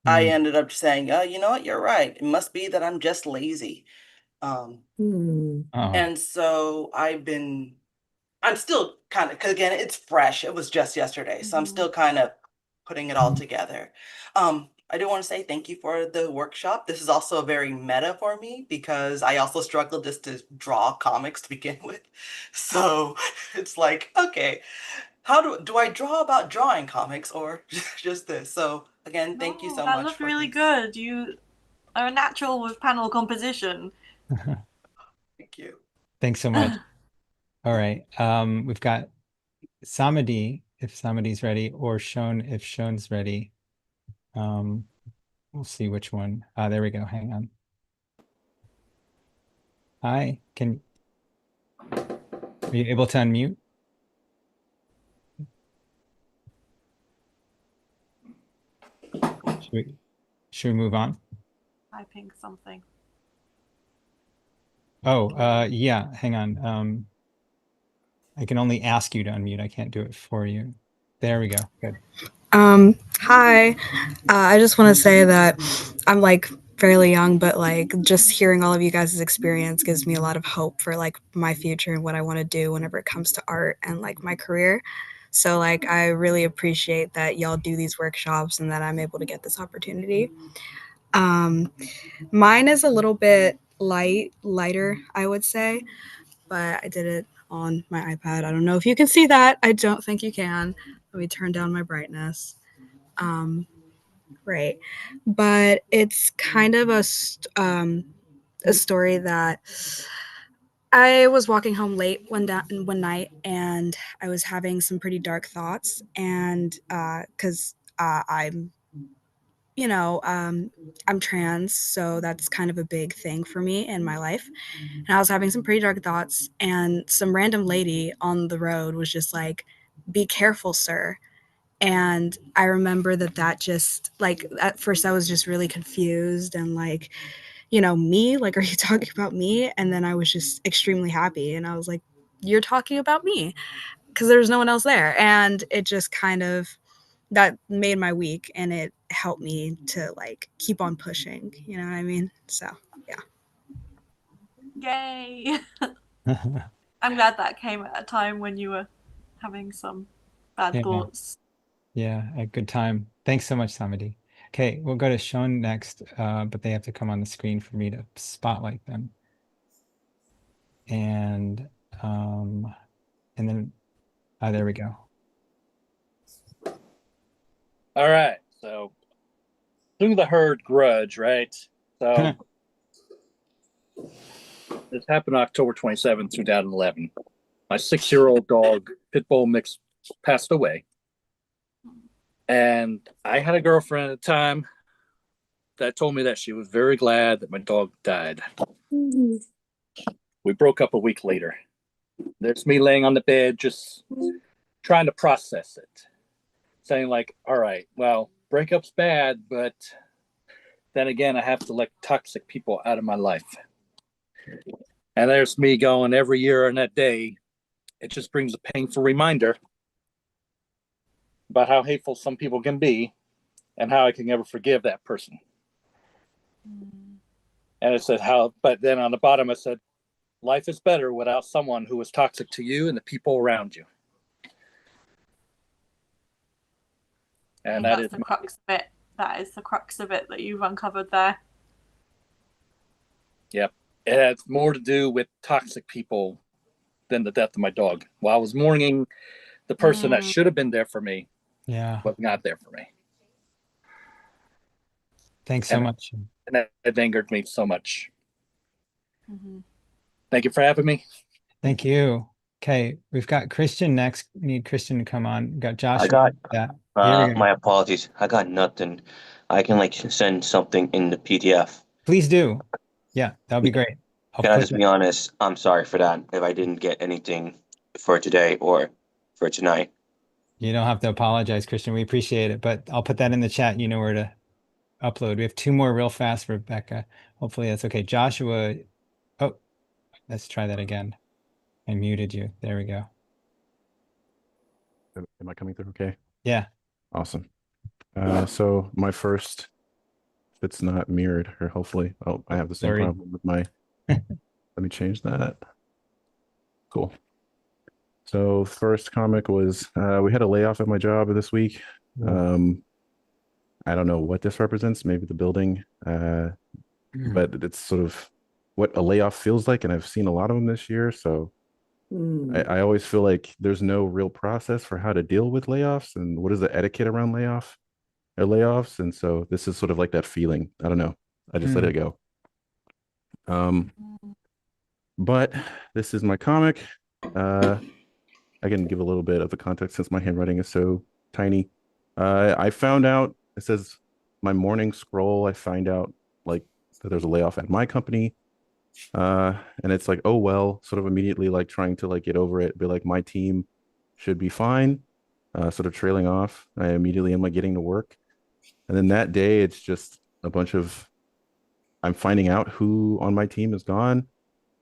I ended up saying, oh, you know what, you're right. It must be that I'm just lazy. Oh. And so I'm still kind of, because again, it's fresh. It was just yesterday. So I'm still kind of putting it all together. I do want to say thank you for the workshop. This is also very meta for me because I also struggled just to draw comics to begin with. So it's like, okay, how do I draw about drawing comics or just this? So again, thank you so That much looked for really this. good. You are a natural with panel composition. Thank you. Thanks so much. All right. We've got Samadhi, if Samadhi's ready, or Shone, if Shone's ready. We'll see which one. There we go. Hang on. Hi, are you able to unmute? Should we move on? Typing something. Oh, yeah, hang on. I can only ask you to unmute. I can't do it for you. There we go. Good. Hi. I just want to say that I'm like fairly young, but like just hearing all of you guys' experience gives me a lot of hope for like my future and what I want to do whenever it comes to art and like my career. So like I really appreciate that y'all do these workshops and that I'm able to get this opportunity. Mine is a little bit lighter, I would say, but I did it on my iPad. I don't know if you can see that. I don't think you can. Let me turn down my brightness. Right. But it's kind of a story that I was walking home late one night and I was having some pretty dark thoughts. And because I'm, you know, I'm trans, so that's kind of a big thing for me in my life. And I was having some pretty dark thoughts, and some random lady on the road was just like, "Be careful, sir." And I remember that just like at first I was just really confused and like, me, like, are you talking about me? And then I was just extremely happy and I was like, you're talking about me, because there was no one else there. And it just kind of that made my week and it helped me to like keep on pushing, you know what I mean? So yeah. Yay! I'm glad that came at a time when you were having some bad Yeah. thoughts. Yeah, a good time. Thanks so much, Samadhi. Okay, we'll go to Sean next, but they have to come on the screen for me to spotlight them. And then there we go. All right, so through the herd grudge, right? So this happened October 27th, 2011. My 6-year-old dog, pit bull mix, passed away. And I had a girlfriend at the time. that told me that she was very glad that my dog died. We broke up a week later. There's me laying on the bed, just trying to process it, saying like, all right, well, breakup's bad, but then again, I have to let toxic people out of my life. And there's me going every year on that day. It just brings a painful reminder about how hateful some people can be and how I can never forgive that person. And it said but then on the bottom, I said, life is better without someone who is toxic to you and the people around you. And that's the crux of it. That is the crux of it that you've uncovered there. Yep. It has more to do with toxic people than the death of my dog. While I was mourning the person that should have been there for me, but not there for me. Thanks so much. And it angered me so much. Thank you for having me. Thank you. Okay, we've got Christian next. We need Christian to come on. We've got Joshua. My apologies. I got nothing. I can send something in the PDF. Please do. Yeah, that would be great. Can I just be honest? I'm sorry for that if I didn't get anything for today or for tonight. You don't have to apologize, Christian. We appreciate it, but I'll put that in the chat. You know where to upload. We have 2 more real fast, Rebecca. Hopefully that's okay. Joshua. Oh, let's try that again. I muted you. There we go. Am I coming through okay? Yeah. Awesome. So my first, if it's not mirrored, or hopefully, I have the same problem with my, let me change that. Cool. So first comic was, we had a layoff at my job this week. I don't know what this represents, maybe the building, but it's sort of what a layoff feels like. And I've seen a lot of them this year. So I always feel like there's no real process for how to deal with layoffs and what is the etiquette around layoffs. And so this is sort of like that feeling. I don't know. I just let it go. But this is my comic. I can give a little bit of the context since my handwriting is so tiny. I found out, it says my morning scroll, I find out that there's a layoff at my company. And it's like, oh, well, sort of immediately trying to get over it, be like, my team should be fine, sort of trailing off. I immediately am getting to work. And then that day, it's just a bunch of, I'm finding out who on my team is gone.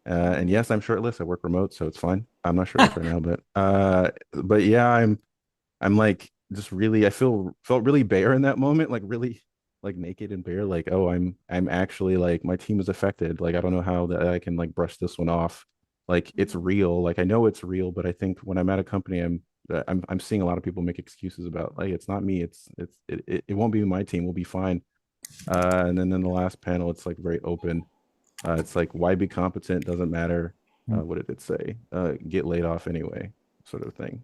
And yes, I'm shirtless. I work remote, so it's fine. I'm not shirtless right now, but yeah, I'm just really, felt really bare in that moment, really naked and bare, oh, I'm actually my team is affected. I don't know how that I can brush this one off. It's real. I know it's real, but I think when I'm at a company, I'm seeing a lot of people make excuses about it's not me. It won't be my team. We'll be fine. And then in the last panel, it's very open. It's why be competent? Doesn't matter. What did it say? Get laid off anyway, sort of thing.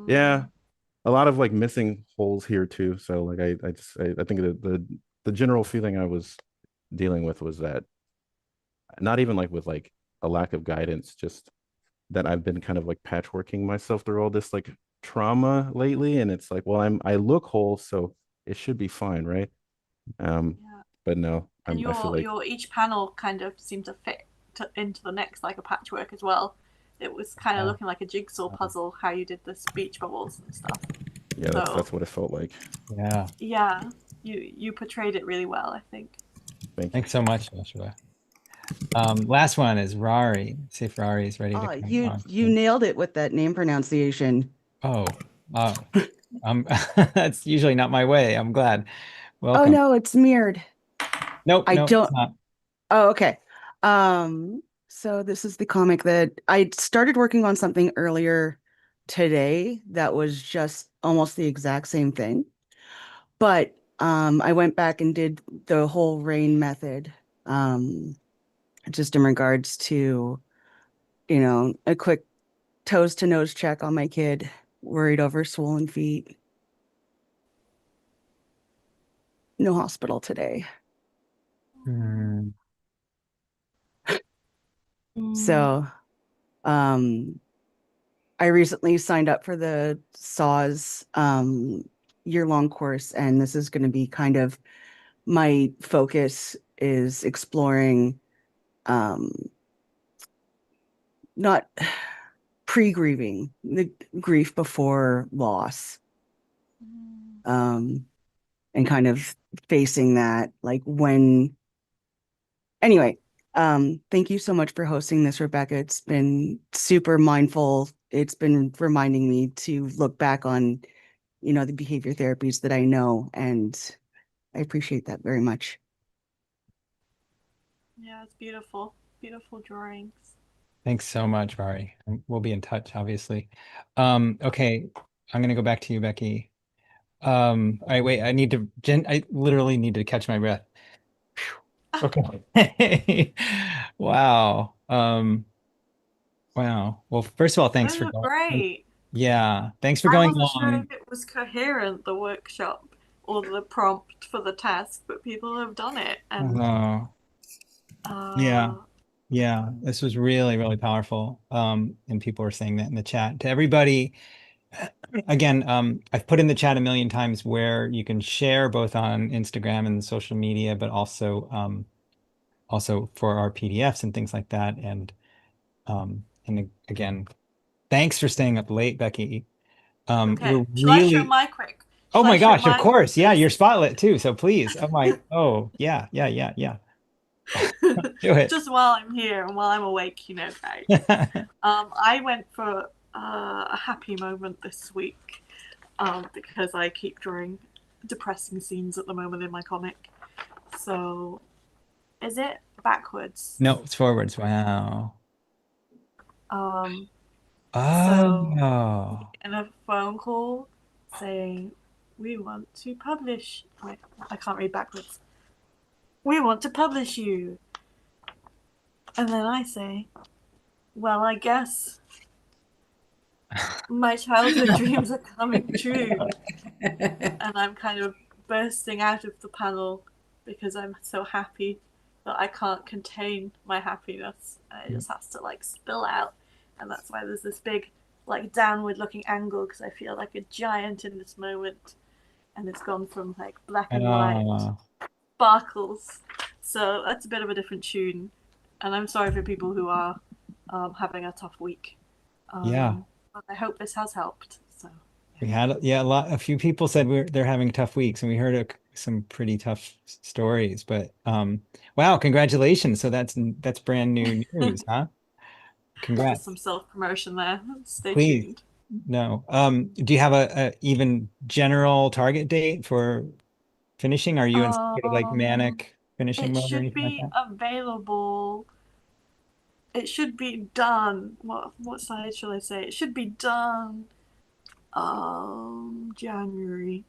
Yeah, a lot of missing holes here too. So I think the general feeling I was dealing with was that not even with a lack of guidance, just that I've been kind of patchworking myself through all this trauma lately, and it's well, I look whole, so it should be fine, right? But no, and I feel your each panel kind of seemed to fit into the next like a patchwork as well. It was kind of looking like a jigsaw puzzle how you did the speech bubbles and stuff. Yeah, that's what it felt like. Yeah, you portrayed it really well, I think. Thanks so much, Joshua. Last one is Rari. See if Rari is ready to come on. You nailed it with that name pronunciation. That's usually not my way. I'm glad. Welcome. Oh no, it's mirrored. Nope, I don't. It's not. Oh, okay. So this is the comic that I started working on something earlier today that was just almost the exact same thing. But I went back and did the whole RAIN method, just in regards to, a quick toes to nose check on my kid, worried over swollen feet. No hospital today. So, I recently signed up for the SAWS year-long course, and this is going to be kind of my focus is exploring not pre-grieving, the grief before loss, and kind of facing that, like when. Anyway, thank you so much for hosting this, Rebecca. It's been super mindful. It's been reminding me to look back on, the behavior therapies that I know, and I appreciate that very much. Yeah, it's beautiful. Beautiful drawings. Thanks so much, Vari. We'll be in touch, obviously. Okay, I'm gonna go back to you, Becky. All right, wait, I literally need to catch my breath. Okay. Wow. Wow. Well, first of all, thanks Those for were going. great. Yeah, thanks for I going wasn't sure long. if it was coherent, the workshop or the prompt for the task, but people have done it. And Yeah. Yeah, this was really, really powerful. And people are saying that in the chat. To everybody, again, I've put in the chat a million times where you can share both on Instagram and social media, but also for our PDFs and things like that. And again, thanks for staying up late, Becky. okay, We're shall I show really, my quick? oh Shall I my show gosh, of my course. Yeah, you're quick? spotlit too. So please. Oh, yeah. Do it. Just while I'm here and while I'm awake, guys. I went for a happy moment this week because I keep drawing depressing scenes at the moment in my comic. So, is it backwards? No, it's forwards. Wow. So Oh. in a phone call saying, we want to publish. Wait, I can't read backwards. We want to publish you. And then I say, well, I guess my childhood dreams are coming true. And I'm kind of bursting out of the panel because I'm so happy that I can't contain my happiness. And it just has to spill out. And that's why there's this big downward looking angle, because I feel like a giant in this moment. And it's gone from black and white sparkles. So that's a bit of a different tune. And I'm sorry for people who are having a tough week. Yeah. But I hope this has helped. So We had a few people said they're having tough weeks, and we heard some pretty tough stories. But wow, congratulations! So that's brand new news, huh? Congrats. Just some self-promotion there. Stay Please. tuned. No. Do you have a even general target date for finishing? Are you in sort of manic finishing mode or anything like that? Available. It should be done. What side shall I say? It should be done. January.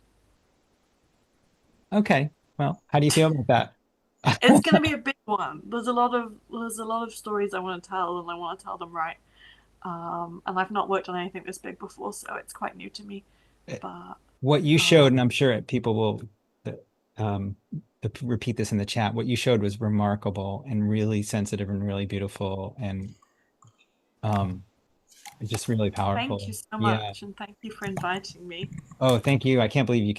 Okay. Well, how do you feel about that? It's gonna be a big one. There's a lot of stories I want to tell, and I want to tell them right. And I've not worked on anything this big before, so it's quite new to me. But what you showed, and I'm sure people will repeat this in the chat, what you showed was remarkable and really sensitive and really beautiful and just really powerful. Thank you so much, and thank you for inviting me. Oh, thank you. I can't believe you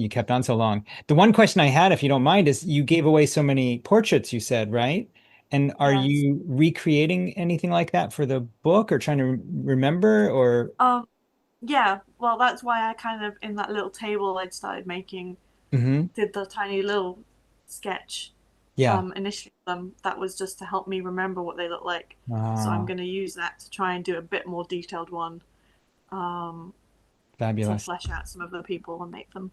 kept on so long. The one question I had, if you don't mind, is you gave away so many portraits, you said, right? And are you recreating anything like that for the book, or trying to remember, or? Yeah. Well, that's why I kind of, in that little table I'd started making, did the tiny little sketch. Yeah. Initially, that was just to help me remember what they look like. So I'm going to use that to try and do a bit more detailed one. Fabulous. To flesh out some of the people and make them,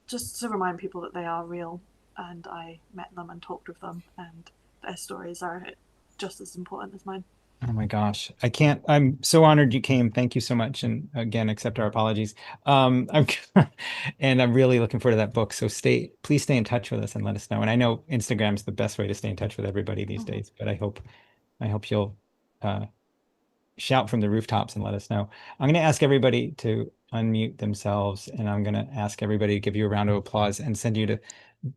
just to remind people that they are real, and I met them and talked with them, and their stories are just as important as mine. Oh my gosh. I'm so honored you came. Thank you so much. And again, accept our apologies. And I'm really looking forward to that book. So please stay in touch with us and let us know. And I know Instagram's the best way to stay in touch with everybody these days, but I hope you'll shout from the rooftops and let us know. I'm going to ask everybody to unmute themselves, and I'm going to ask everybody to give you a round of applause and send you to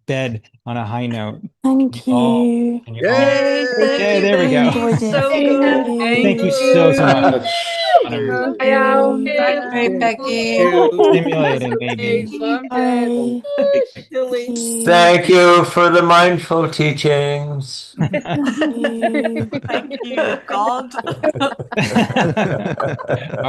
bed on a high note. Thank you. Yeah, there we go. So good. Thank you so much. Thank Bye. you. Great, Becky. Stimulating, maybe. Thank you for the mindful teachings. Thank you, God. All right.